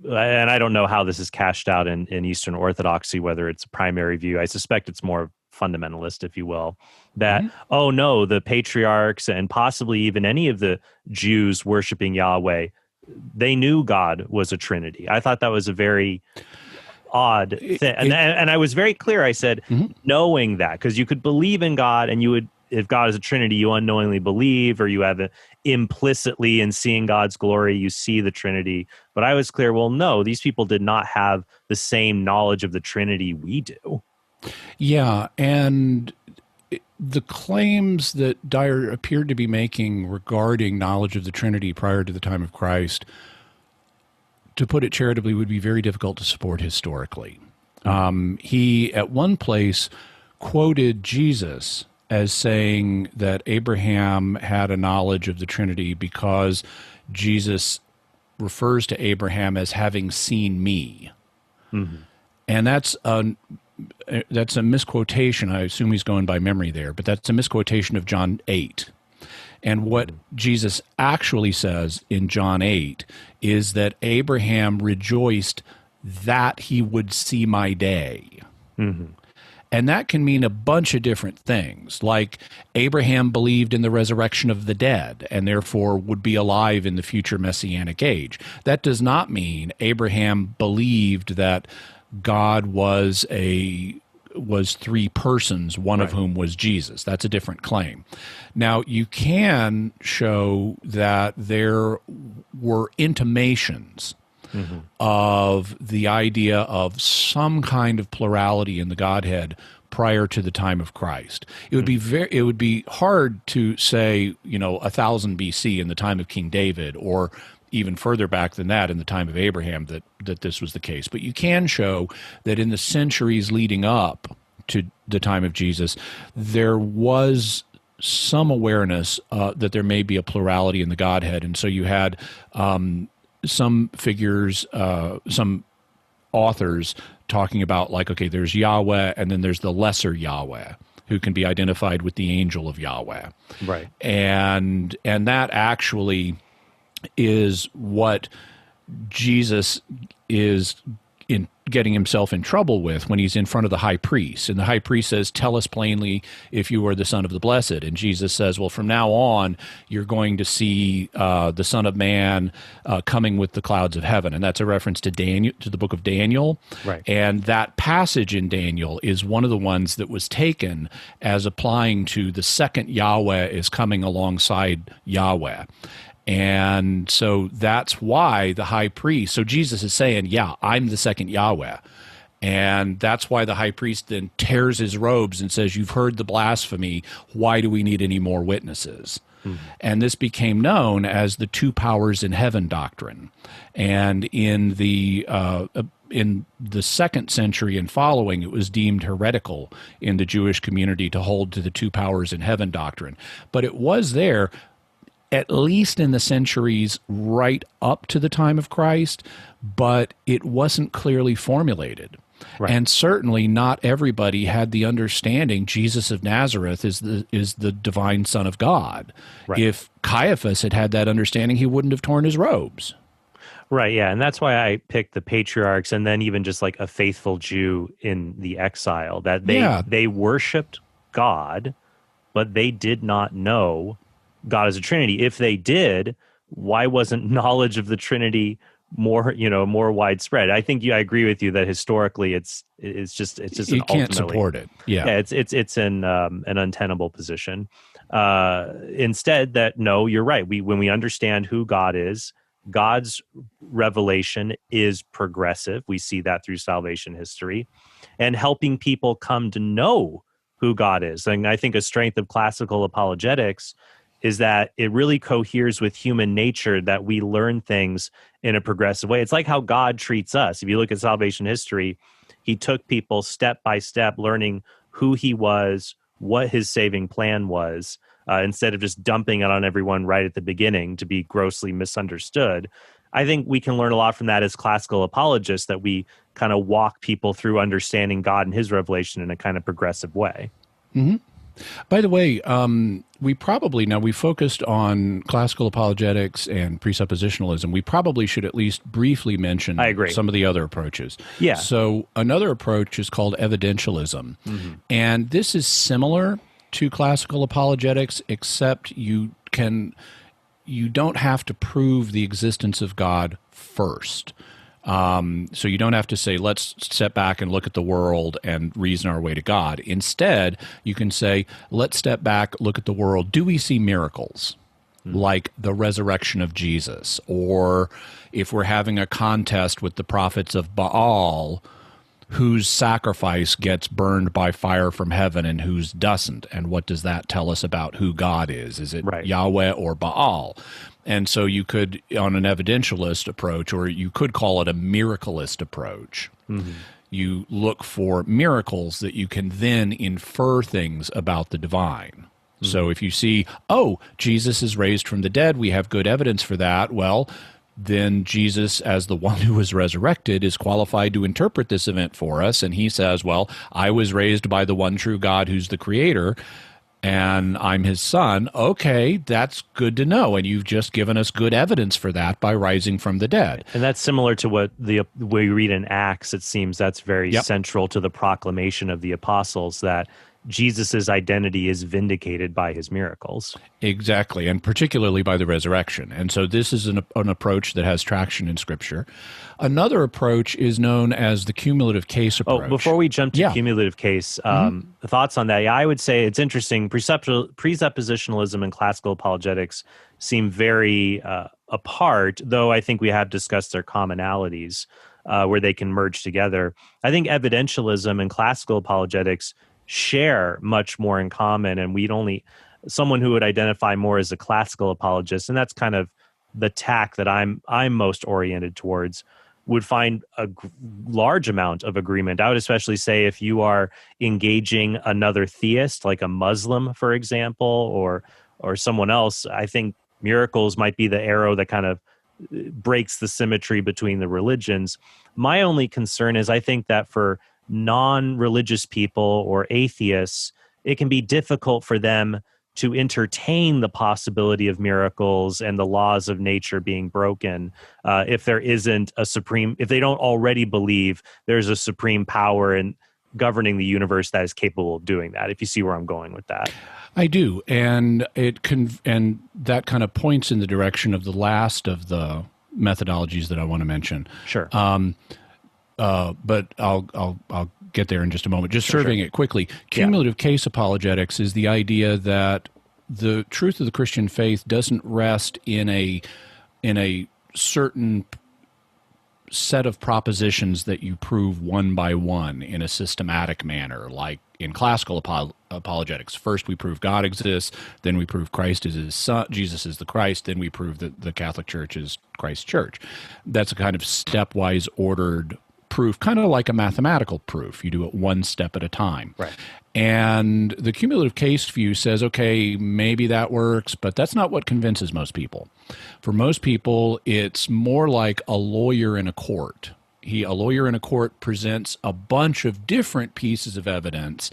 And I don't know how this is cashed out in Eastern Orthodoxy, whether it's a primary view. I suspect it's more fundamentalist, if you will, that, oh no, the patriarchs and possibly even any of the Jews worshiping Yahweh, they knew God was a Trinity. I thought that was a very odd thing. And I was very clear. I said, knowing that, because you could believe in God and you would, if God is a Trinity, you unknowingly believe, or you have implicitly in seeing God's glory, you see the Trinity. But I was clear, well, no, these people did not have the same knowledge of the Trinity we do. Yeah, and the claims that Dyer appeared to be making regarding knowledge of the Trinity prior to the time of Christ, to put it charitably, would be very difficult to support historically. He, at one place, quoted Jesus as saying that Abraham had a knowledge of the Trinity because Jesus refers to Abraham as having seen me. And that's a misquotation. I assume he's going by memory there, but that's a misquotation of John 8. And what Jesus actually says in John 8 is that Abraham rejoiced that he would see my day. And that can mean a bunch of different things, like Abraham believed in the resurrection of the dead and therefore would be alive in the future Messianic age. That does not mean Abraham believed that God was three persons, one of whom was Jesus. That's a different claim. Now, you can show that there were intimations of the idea of some kind of plurality in the Godhead prior to the time of Christ. It would be hard to say, 1000 BC in the time of King David, or even further back than that, in the time of Abraham, that this was the case. But you can show that in the centuries leading up to the time of Jesus, there was some awareness that there may be a plurality in the Godhead. And so you had some figures, some authors talking about, like, okay, there's Yahweh, and then there's the lesser Yahweh, who can be identified with the angel of Yahweh. Right. And that actually is what Jesus is in getting himself in trouble with when he's in front of the high priest. And the high priest says, tell us plainly if you are the Son of the Blessed. And Jesus says, well, from now on, you're going to see the Son of Man coming with the clouds of heaven. And that's a reference to Daniel, to the book of Daniel. Right. And that passage in Daniel is one of the ones that was taken as applying to the second Yahweh is coming alongside Yahweh. And so that's why the high priest, so Jesus is saying, yeah, I'm the second Yahweh. And that's why the high priest then tears his robes and says, you've heard the blasphemy. Why do we need any more witnesses? Mm-hmm. And this became known as the two powers in heaven doctrine. And in the second century and following, it was deemed heretical in the Jewish community to hold to the two powers in heaven doctrine. But it was there at least in the centuries right up to the time of Christ, but it wasn't clearly formulated. Right. And certainly not everybody had the understanding Jesus of Nazareth is the divine Son of God. Right. If Caiaphas had had that understanding, he wouldn't have torn his robes. Right, yeah, and that's why I picked the patriarchs, and then even just like a faithful Jew in the exile, that they worshipped God, but they did not know God as a Trinity. If they did, why wasn't knowledge of the Trinity more widespread? I agree with you that historically it's just you can't support it. Yeah, it's an untenable position. Instead, that no, you're right. When we understand who God is, God's revelation is progressive. We see that through salvation history, and helping people come to know who God is. And I think a strength of classical apologetics is that it really coheres with human nature, that we learn things in a progressive way. It's like how God treats us. If you look at salvation history, he took people step by step, learning who he was, what his saving plan was, instead of just dumping it on everyone right at the beginning to be grossly misunderstood. I think we can learn a lot from that as classical apologists, that we kind of walk people through understanding God and his revelation in a kind of progressive way. Mm-hmm. By the way, we focused on classical apologetics and presuppositionalism. We probably should at least briefly mention some of the other approaches. Yeah. So another approach is called evidentialism. Mm-hmm. And this is similar to classical apologetics, except you don't have to prove the existence of God first. So you don't have to say, let's step back and look at the world and reason our way to God. Instead, you can say, let's step back, look at the world. Do we see miracles like the resurrection of Jesus? Or if we're having a contest with the prophets of Baal, whose sacrifice gets burned by fire from heaven and whose doesn't? And what does that tell us about who God is? Is it Yahweh or Baal? And so you could, on an evidentialist approach, or you could call it a miracleist approach, you look for miracles that you can then infer things about the divine. So if you see, Jesus is raised from the dead, we have good evidence for that, well, then Jesus, as the one who was resurrected, is qualified to interpret this event for us. And he says, well, I was raised by the one true God who's the creator, and I'm his son. Okay, that's good to know. And you've just given us good evidence for that by rising from the dead. And that's similar to what we read in Acts. It seems that's very central to the proclamation of the apostles, that Jesus' identity is vindicated by his miracles. Exactly, and particularly by the resurrection. And so this is an approach that has traction in Scripture. Another approach is known as the cumulative case approach. Before we jump to cumulative case, thoughts on that? Yeah, I would say it's interesting. Presuppositionalism and classical apologetics seem very apart, though I think we have discussed their commonalities where they can merge together. I think evidentialism and classical apologetics share much more in common, and someone who would identify more as a classical apologist, and that's kind of the tack that I'm most oriented towards, would find a large amount of agreement. I would especially say if you are engaging another theist, like a Muslim, for example, or someone else, I think miracles might be the arrow that kind of breaks the symmetry between the religions. My only concern is I think that for non-religious people or atheists, it can be difficult for them to entertain the possibility of miracles and the laws of nature being broken if there isn't a supreme, if they don't already believe there's a supreme power in governing the universe that is capable of doing that, if you see where I'm going with that. I do, and and that kind of points in the direction of the last of the methodologies that I want to mention. Sure. But I'll get there in just a moment. Just serving it quickly. Cumulative case apologetics is the idea that the truth of the Christian faith doesn't rest in a certain set of propositions that you prove one by one in a systematic manner, like in classical apologetics. First, we prove God exists, then we prove Christ is his son, Jesus is the Christ, then we prove that the Catholic Church is Christ's church. That's a kind of stepwise ordered proof, kind of like a mathematical proof. You do it one step at a time. Right. And the cumulative case view says, okay, maybe that works, but that's not what convinces most people. For most people, it's more like a lawyer in a court. A lawyer in a court presents a bunch of different pieces of evidence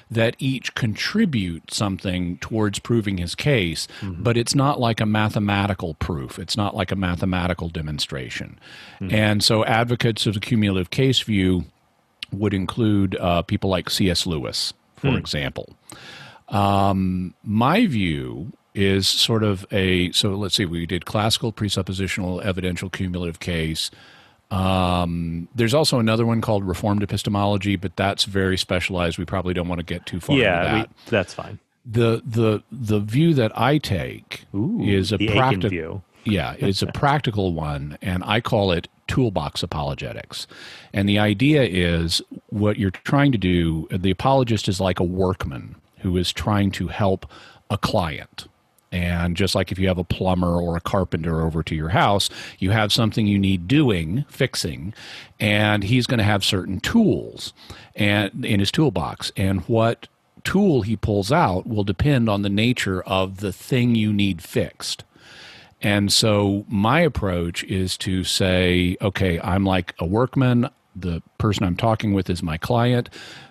that each contribute something towards proving his case, but it's not like a mathematical proof. It's not like a mathematical demonstration. And so advocates of the cumulative case view would include people like C.S. Lewis, for example. My view is sort of so let's see, we did classical, presuppositional, evidential, cumulative case. There's also another one called Reformed Epistemology, but that's very specialized. We probably don't want to get too far into that. That's fine. The view that I take is a practical view. Yeah, it's a practical one, and I call it Toolbox apologetics. And the idea is what you're trying to do, the apologist is like a workman who is trying to help a client. And just like if you have a plumber or a carpenter over to your house, you have something you need fixing, and he's going to have certain tools and in his toolbox. And what tool he pulls out will depend on the nature of the thing you need fixed. And so my approach is to say, okay, I'm like a workman. The person I'm talking with is my client.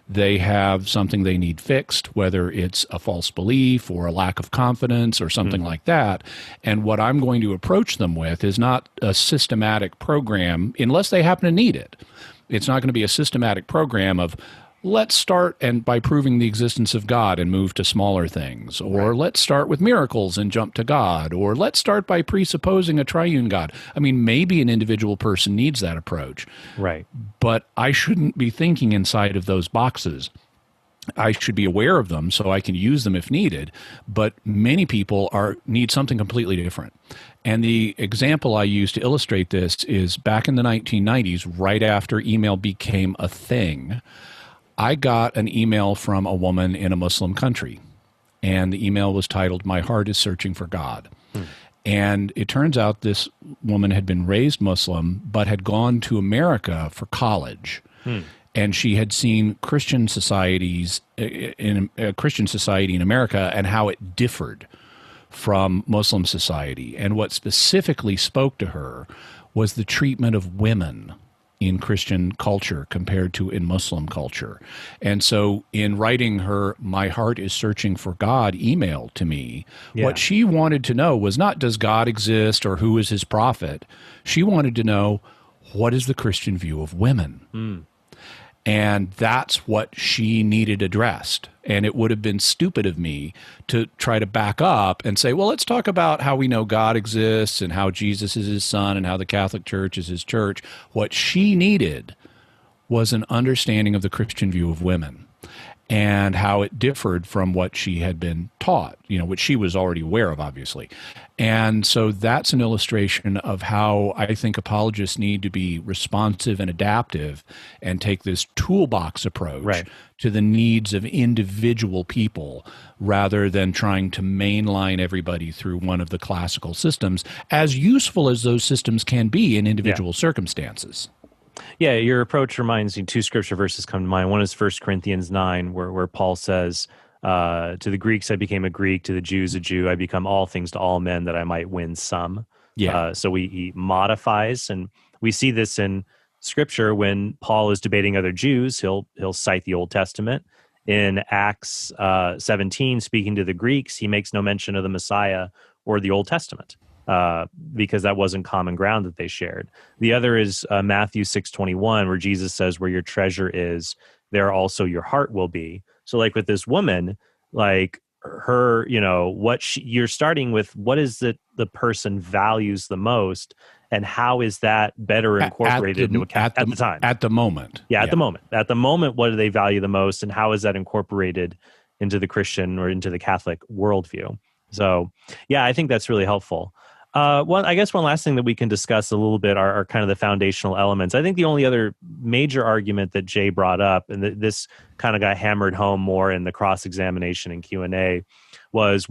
They have something they need fixed, whether it's a false belief or a lack of confidence or something like that. And what I'm going to approach them with is not a systematic program, unless they happen to need it. It's not going to be a systematic program of, let's start by proving the existence of God and move to smaller things, or let's start with miracles and jump to God, or let's start by presupposing a triune God. I mean, maybe an individual person needs that approach. Right. But I shouldn't be thinking inside of those boxes. I should be aware of them so I can use them if needed, but many people need something completely different. And the example I use to illustrate this is back in the 1990s, right after email became a thing, I got an email from a woman in a Muslim country, and the email was titled, "My Heart is Searching for God." And it turns out this woman had been raised Muslim, but had gone to America for college. And she had seen Christian societies in a Christian society in America and how it differed from Muslim society. And what specifically spoke to her was the treatment of women in Christian culture compared to in Muslim culture. And so in writing her "My Heart is Searching for God" email to me, what she wanted to know was not, does God exist or who is his prophet? She wanted to know, what is the Christian view of women? And that's what she needed addressed. And it would have been stupid of me to try to back up and say, well, let's talk about how we know God exists and how Jesus is his son and how the Catholic Church is his church. What she needed was an understanding of the Christian view of women. and how it differed from what she had been taught, which she was already aware of, obviously. And so that's an illustration of how I think apologists need to be responsive and adaptive and take this toolbox approach to the needs of individual people rather than trying to mainline everybody through one of the classical systems, as useful as those systems can be in individual circumstances. Yeah, your approach reminds me, two scripture verses come to mind. One is 1 Corinthians 9, where Paul says, to the Greeks I became a Greek, to the Jews a Jew, I become all things to all men that I might win some. So he modifies, and we see this in Scripture when Paul is debating other Jews. He'll cite the Old Testament. In Acts 17, speaking to the Greeks, he makes no mention of the Messiah or the Old Testament, because that wasn't common ground that they shared. The other is Matthew 6:21, where Jesus says, where your treasure is, there also your heart will be. So like with this woman, like her, you're starting with what is it the person values the most, and how is that better incorporated into account at the time? At the moment. At the moment. At the moment, what do they value the most, and how is that incorporated into the Christian or into the Catholic worldview? So, I think that's really helpful. One last thing that we can discuss a little bit are kind of the foundational elements. I think the only other major argument that Jay brought up, and this kind of got hammered home more in the cross-examination and Q&A, was,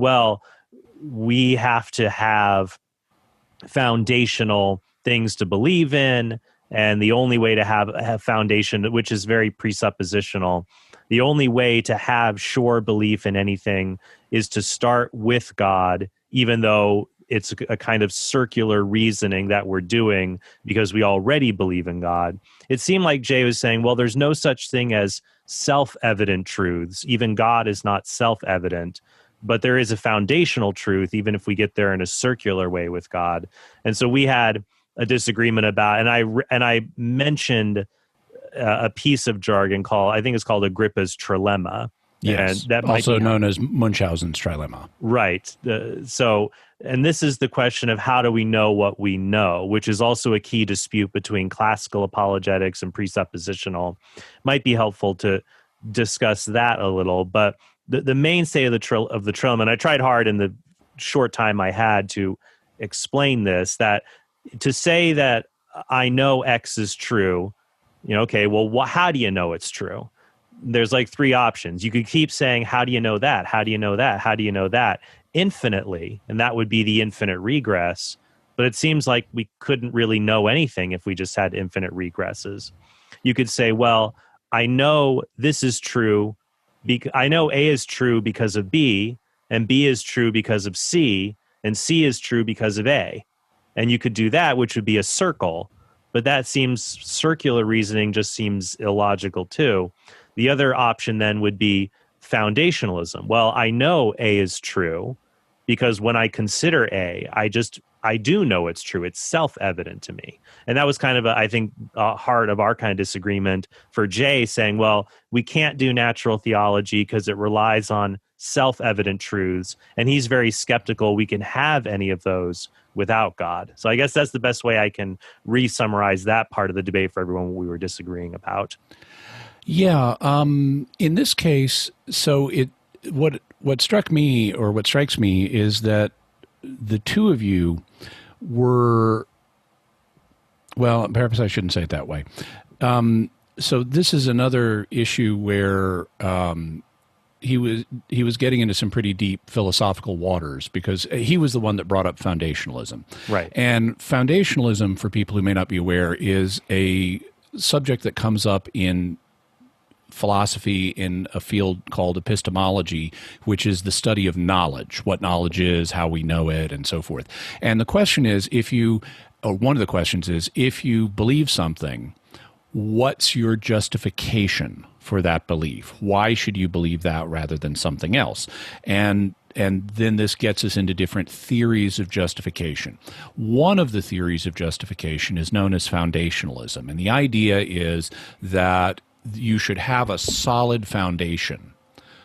we have to have foundational things to believe in, and the only way to have foundation, which is very presuppositional, the only way to have sure belief in anything is to start with God, even though it's a kind of circular reasoning that we're doing because we already believe in God. It seemed like Jay was saying, there's no such thing as self-evident truths. Even God is not self-evident, but there is a foundational truth, even if we get there in a circular way with God. And so we had a disagreement about, and I mentioned a piece of jargon called Agrippa's trilemma. Yes, and that also known as Munchausen's trilemma. Right. And this is the question of how do we know what we know, which is also a key dispute between classical apologetics and presuppositional. Might be helpful to discuss that a little, but the mainstay of the trilemma, and I tried hard in the short time I had to explain this, that to say that I know X is true, how do you know it's true? There's like three options. You could keep saying, how do you know that? How do you know that? How do you know that? Infinitely, and that would be the infinite regress. But it seems like we couldn't really know anything if we just had infinite regresses. You could say, I know this is true. I know A is true because of B, and B is true because of C, and C is true because of A. And you could do that, which would be a circle. But that seems, circular reasoning just seems illogical too. The other option then would be foundationalism. I know A is true because when I consider A, I do know it's true. It's self-evident to me. And that was kind of, I think, heart of our kind of disagreement for Jay, saying, we can't do natural theology because it relies on self-evident truths. And he's very skeptical we can have any of those without God. So I guess that's the best way I can re-summarize that part of the debate for everyone we were disagreeing about. Yeah, in this case, what struck me, or what strikes me, is that the two of you were, perhaps I shouldn't say it that way. So this is another issue where he was getting into some pretty deep philosophical waters, because he was the one that brought up foundationalism. Right. And foundationalism, for people who may not be aware, is a subject that comes up in philosophy in a field called epistemology, which is the study of knowledge, what knowledge is, how we know it, and so forth. And the question is, one of the questions is, if you believe something, what's your justification for that belief? Why should you believe that rather than something else? And then this gets us into different theories of justification. One of the theories of justification is known as foundationalism. And the idea is that you should have a solid foundation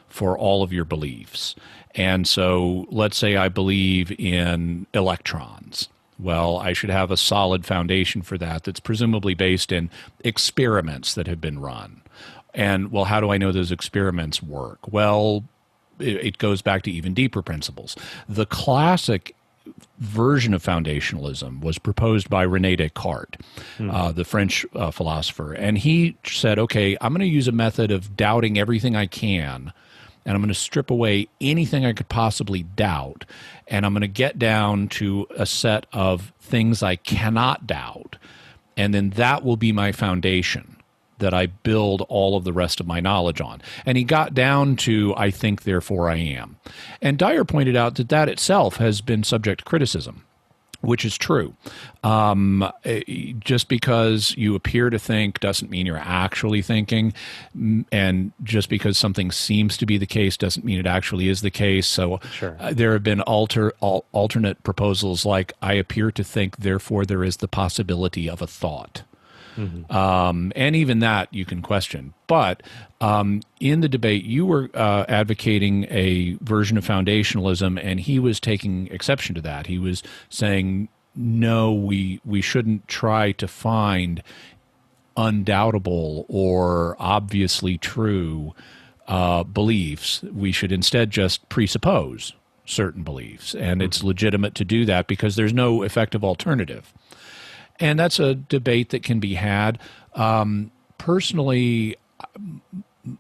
for all of your beliefs. And so let's say I believe in electrons. I should have a solid foundation for that that's presumably based in experiments that have been run. And, well, how do I know those experiments work? Well, it goes back to even deeper principles. The classic version of foundationalism was proposed by René Descartes, the French philosopher. And he said, okay, I'm going to use a method of doubting everything I can, and I'm going to strip away anything I could possibly doubt, and I'm going to get down to a set of things I cannot doubt, and then that will be my foundation that I build all of the rest of my knowledge on. And he got down to, I think, therefore I am. And Dyer pointed out that that itself has been subject to criticism, which is true. Just because you appear to think doesn't mean you're actually thinking, and just because something seems to be the case doesn't mean it actually is the case. So there have been alternate proposals like, I appear to think, therefore there is the possibility of a thought. And even that you can question. But in the debate, you were advocating a version of foundationalism, and he was taking exception to that. He was saying, no, we shouldn't try to find undoubtable or obviously true beliefs. We should instead just presuppose certain beliefs. And it's legitimate to do that because there's no effective alternative. And that's a debate that can be had. Personally,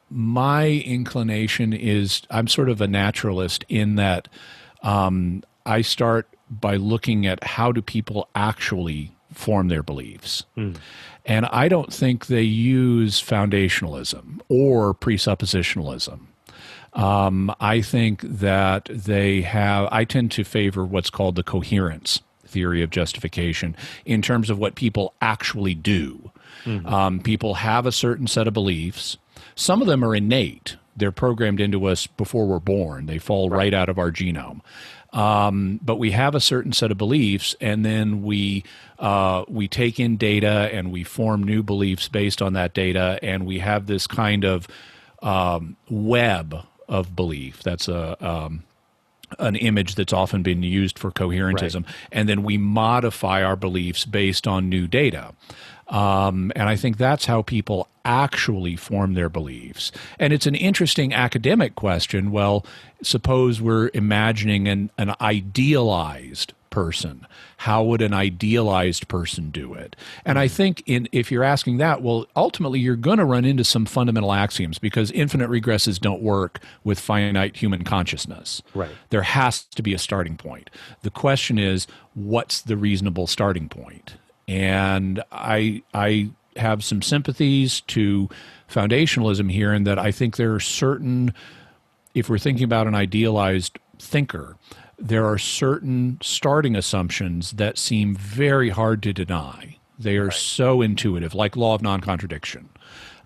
my inclination is I'm sort of a naturalist in that I start by looking at how do people actually form their beliefs. And I don't think they use foundationalism or presuppositionalism. I think that I tend to favor what's called the coherence theory of justification in terms of what people actually do. People have a certain set of beliefs. Some of them are innate. They're programmed into us before we're born. They fall right out of our genome. But we have a certain set of beliefs, and then we take in data and we form new beliefs based on that data, and we have this kind of web of belief. That's an image that's often been used for coherentism, and then we modify our beliefs based on new data. And I think that's how people actually form their beliefs. And it's an interesting academic question. Well, suppose we're imagining an idealized person. How would an idealized person do it? And I think if you're asking that, well, ultimately you're going to run into some fundamental axioms because infinite regresses don't work with finite human consciousness. There has to be a starting point. The question is, what's the reasonable starting point? And I have some sympathies to foundationalism here in that I think there are certain, if we're thinking about an idealized thinker, there are certain starting assumptions that seem very hard to deny. They are so intuitive, like law of non-contradiction.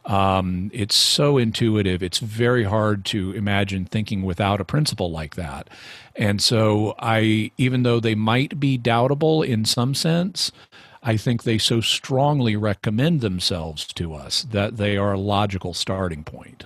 It's so intuitive, it's very hard to imagine thinking without a principle like that. And so even though they might be doubtable in some sense, I think they so strongly recommend themselves to us that they are a logical starting point.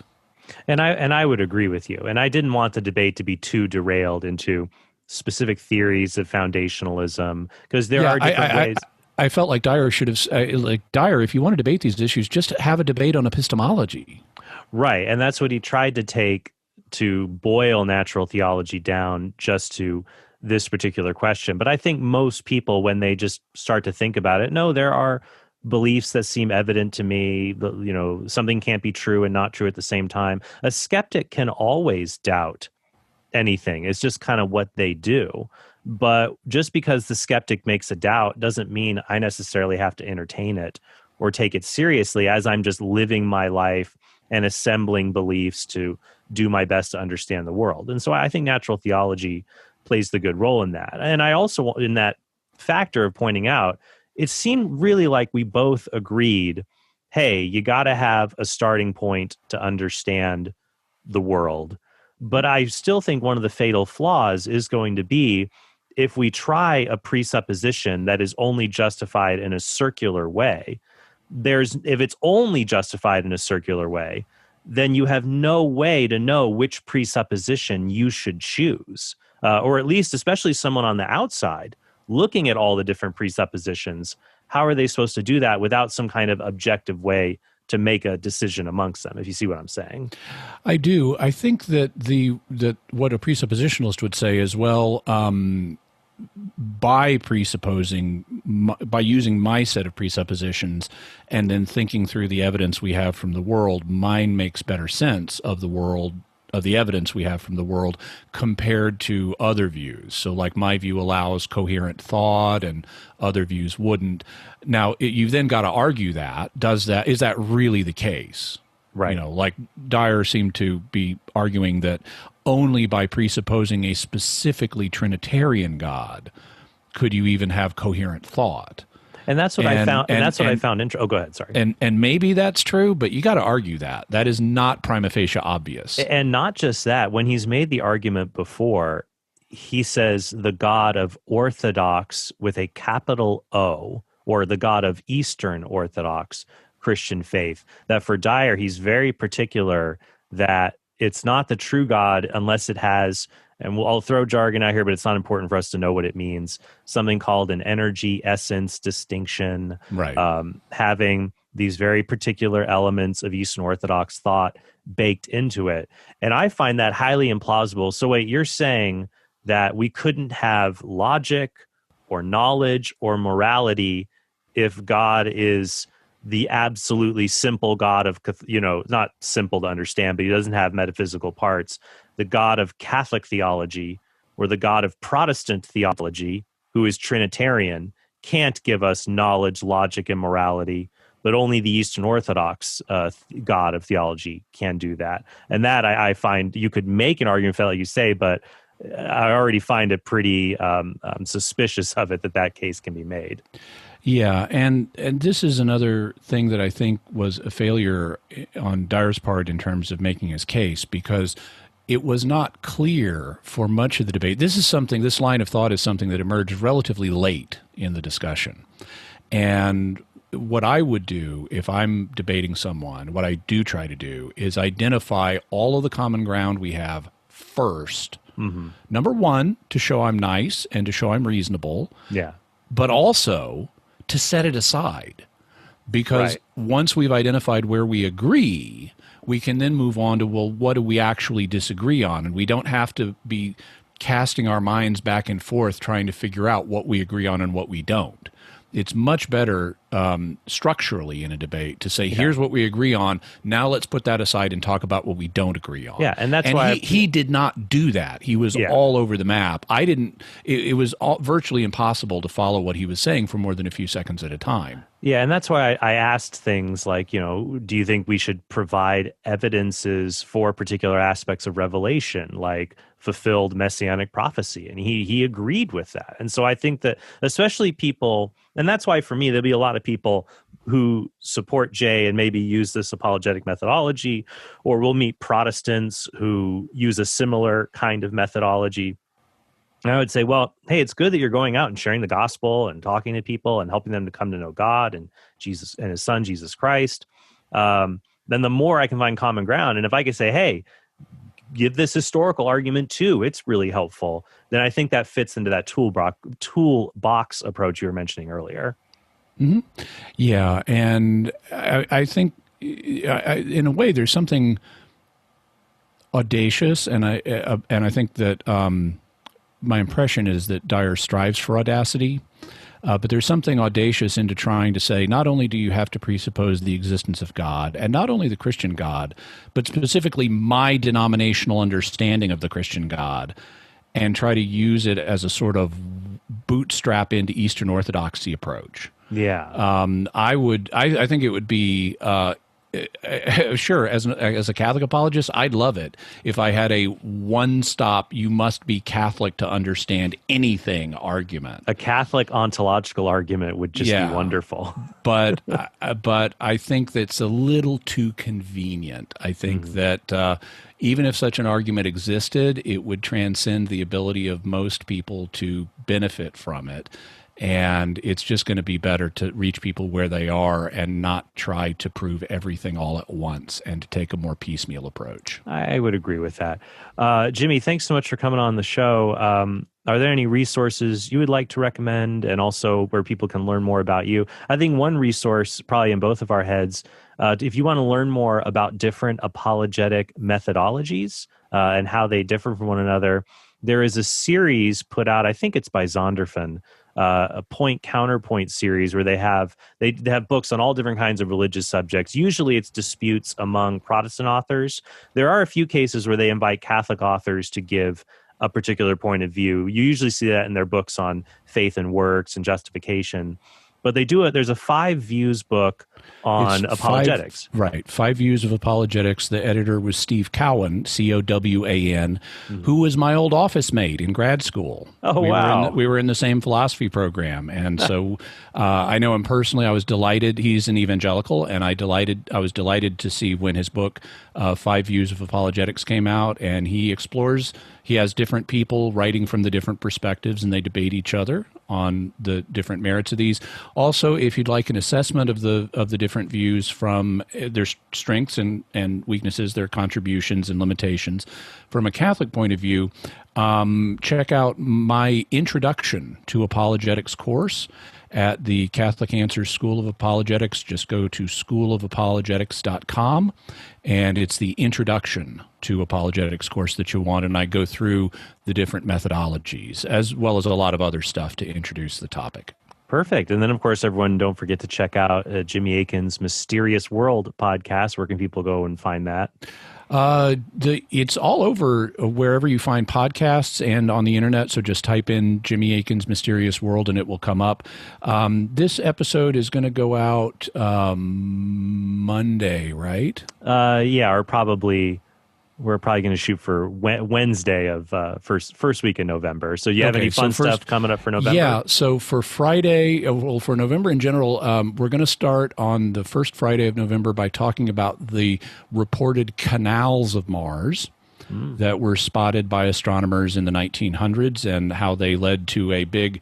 And I would agree with you. And I didn't want the debate to be too derailed into specific theories of foundationalism because there are different ways. I felt like Dyer should have, Dyer, if you want to debate these issues, just have a debate on epistemology. Right. And that's what he tried to take to boil natural theology down just to this particular question. But I think most people, when they just start to think about it, no, there are beliefs that seem evident to me, something can't be true and not true at the same time. A skeptic can always doubt anything. It's just kind of what they do. But just because the skeptic makes a doubt doesn't mean I necessarily have to entertain it or take it seriously as I'm just living my life and assembling beliefs to do my best to understand the world. And so I think natural theology plays the good role in that. And I also, in that factor of pointing out, it seemed really like we both agreed, hey, you got to have a starting point to understand the world. But I still think one of the fatal flaws is going to be if we try a presupposition that is only justified in a circular way, if it's only justified in a circular way, then you have no way to know which presupposition you should choose. Or at least, especially someone on the outside, looking at all the different presuppositions, how are they supposed to do that without some kind of objective way to make a decision amongst them, if you see what I'm saying. I do. I think that what a presuppositionalist would say is, well, by using my set of presuppositions and then thinking through the evidence we have from the world, mine makes better sense of the world, of the evidence we have from the world compared to other views. So like my view allows coherent thought and other views wouldn't. Now, you've then got to argue that. Is that really the case? Right. Like Dyer seemed to be arguing that only by presupposing a specifically Trinitarian God could you even have coherent thought. And that's what I found. And that's what I found interesting. Oh, go ahead. Sorry. And maybe that's true, but you got to argue that. That is not prima facie obvious. And not just that. When he's made the argument before, he says the God of Orthodox with a capital O, or the God of Eastern Orthodox Christian faith. That for Dyer, he's very particular that it's not the true God unless it has, and I'll throw jargon out here, but it's not important for us to know what it means, something called an energy essence distinction, right? Having these very particular elements of Eastern Orthodox thought baked into it. And I find that highly implausible. So wait, you're saying that we couldn't have logic or knowledge or morality if God is the absolutely simple God of, not simple to understand, but he doesn't have metaphysical parts, the God of Catholic theology or the God of Protestant theology, who is Trinitarian, can't give us knowledge, logic, and morality, but only the Eastern Orthodox God of theology can do that. And that I find you could make an argument for, like you say, but I already find it pretty suspicious of it that case can be made. Yeah, and this is another thing that I think was a failure on Dyer's part in terms of making his case, because it was not clear for much of the debate. This line of thought is something that emerged relatively late in the discussion. And what I would do if I'm debating someone, what I do try to do, is identify all of the common ground we have first. Mm-hmm. Number one, to show I'm nice and to show I'm reasonable. Yeah. But also to set it aside, because once we've identified where we agree, we can then move on to, well, what do we actually disagree on? And we don't have to be casting our minds back and forth trying to figure out what we agree on and what we don't. It's much better structurally in a debate to say, here's what we agree on. Now let's put that aside and talk about what we don't agree on. Yeah, and that's why he did not do that. He was all over the map. It was virtually impossible to follow what he was saying for more than a few seconds at a time. Yeah, and that's why I asked things like, do you think we should provide evidences for particular aspects of Revelation, like fulfilled messianic prophecy? And he agreed with that. And so I think that especially people, and that's why for me, there'll be a lot of people who support Jay and maybe use this apologetic methodology, or we'll meet Protestants who use a similar kind of methodology. And I would say, well, hey, it's good that you're going out and sharing the gospel and talking to people and helping them to come to know God and Jesus and his son, Jesus Christ. Then the more I can find common ground. And if I could say, hey, give this historical argument too, it's really helpful, then I think that fits into that toolbox approach you were mentioning earlier. Mm-hmm. Yeah. And I think in a way there's something audacious. And I think that, my impression is that Dyer strives for audacity, but there's something audacious into trying to say, not only do you have to presuppose the existence of God, and not only the Christian God, but specifically my denominational understanding of the Christian God, and try to use it as a sort of bootstrap into Eastern Orthodoxy approach. Yeah. I think it would be sure, as a Catholic apologist, I'd love it if I had a one-stop, you must be Catholic to understand anything argument. A Catholic ontological argument would just be wonderful. But I think that's a little too convenient. I think that even if such an argument existed, it would transcend the ability of most people to benefit from it. And it's just going to be better to reach people where they are and not try to prove everything all at once, and to take a more piecemeal approach. I would agree with that. Jimmy, thanks so much for coming on the show. are there any resources you would like to recommend, and also where people can learn more about you? I think one resource, probably in both of our heads, if you want to learn more about different apologetic methodologies and how they differ from one another, there is a series put out, I think it's by Zondervan, a point counterpoint series where they have books on all different kinds of religious subjects. Usually it's disputes among Protestant authors. There are a few cases where they invite Catholic authors to give a particular point of view. You usually see that in their books on faith and works and justification. But they do it. There's a 5 views book on apologetics. Right. 5 views of apologetics. The editor was Steve Cowan, Cowan, who was my old office mate in grad school. Oh, wow. We were in the same philosophy program. And so I know him personally. I was delighted. He's an evangelical, and I was delighted to see when his book, 5 Views of Apologetics, came out, and he has different people writing from the different perspectives, and they debate each other on the different merits of these. Also, if you'd like an assessment of the different views from their strengths and weaknesses, their contributions and limitations, from a Catholic point of view, check out my Introduction to Apologetics course at the Catholic Answers School of Apologetics. Just go to schoolofapologetics.com, and it's the Introduction to Apologetics course that you'll want, and I go through the different methodologies as well as a lot of other stuff to introduce the topic. Perfect. And then, of course, everyone, don't forget to check out Jimmy Akin's Mysterious World podcast. Where can people go and find that? It's all over wherever you find podcasts and on the internet. So just type in Jimmy Akin's Mysterious World and it will come up. This episode is going to go out Monday, right? Yeah, or we're probably going to shoot for Wednesday of first week in November. So you have any fun stuff coming up for November? Yeah, so for Friday, for November in general, we're going to start on the first Friday of November by talking about the reported canals of Mars that were spotted by astronomers in the 1900s and how they led to a big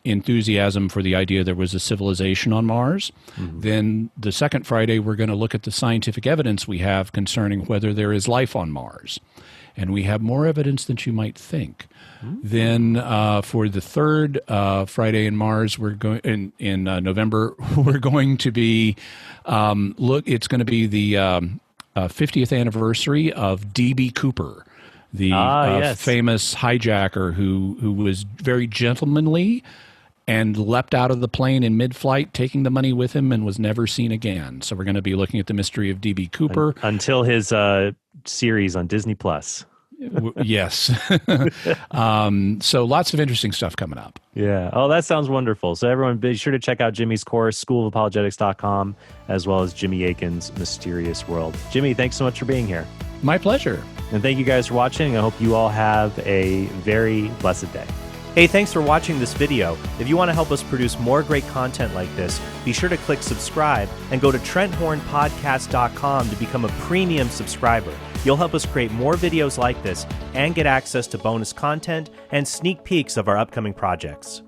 enthusiasm for the idea there was a civilization on Mars. Then the second Friday, we're going to look at the scientific evidence we have concerning whether there is life on Mars. And we have more evidence than you might think. Then for the third Friday in Mars, we're going in November, we're going to be it's going to be the 50th anniversary of D.B. Cooper, the famous hijacker who was very gentlemanly and leapt out of the plane in mid-flight, taking the money with him, and was never seen again. So we're going to be looking at the mystery of D.B. Cooper. Until his series on Disney+. Yes. So lots of interesting stuff coming up. Yeah. Oh, that sounds wonderful. So everyone, be sure to check out Jimmy's course, schoolofapologetics.com, as well as Jimmy Akin's Mysterious World. Jimmy, thanks so much for being here. My pleasure. And thank you guys for watching. I hope you all have a very blessed day. Hey, thanks for watching this video. If you want to help us produce more great content like this, be sure to click subscribe and go to TrentHornPodcast.com to become a premium subscriber. You'll help us create more videos like this and get access to bonus content and sneak peeks of our upcoming projects.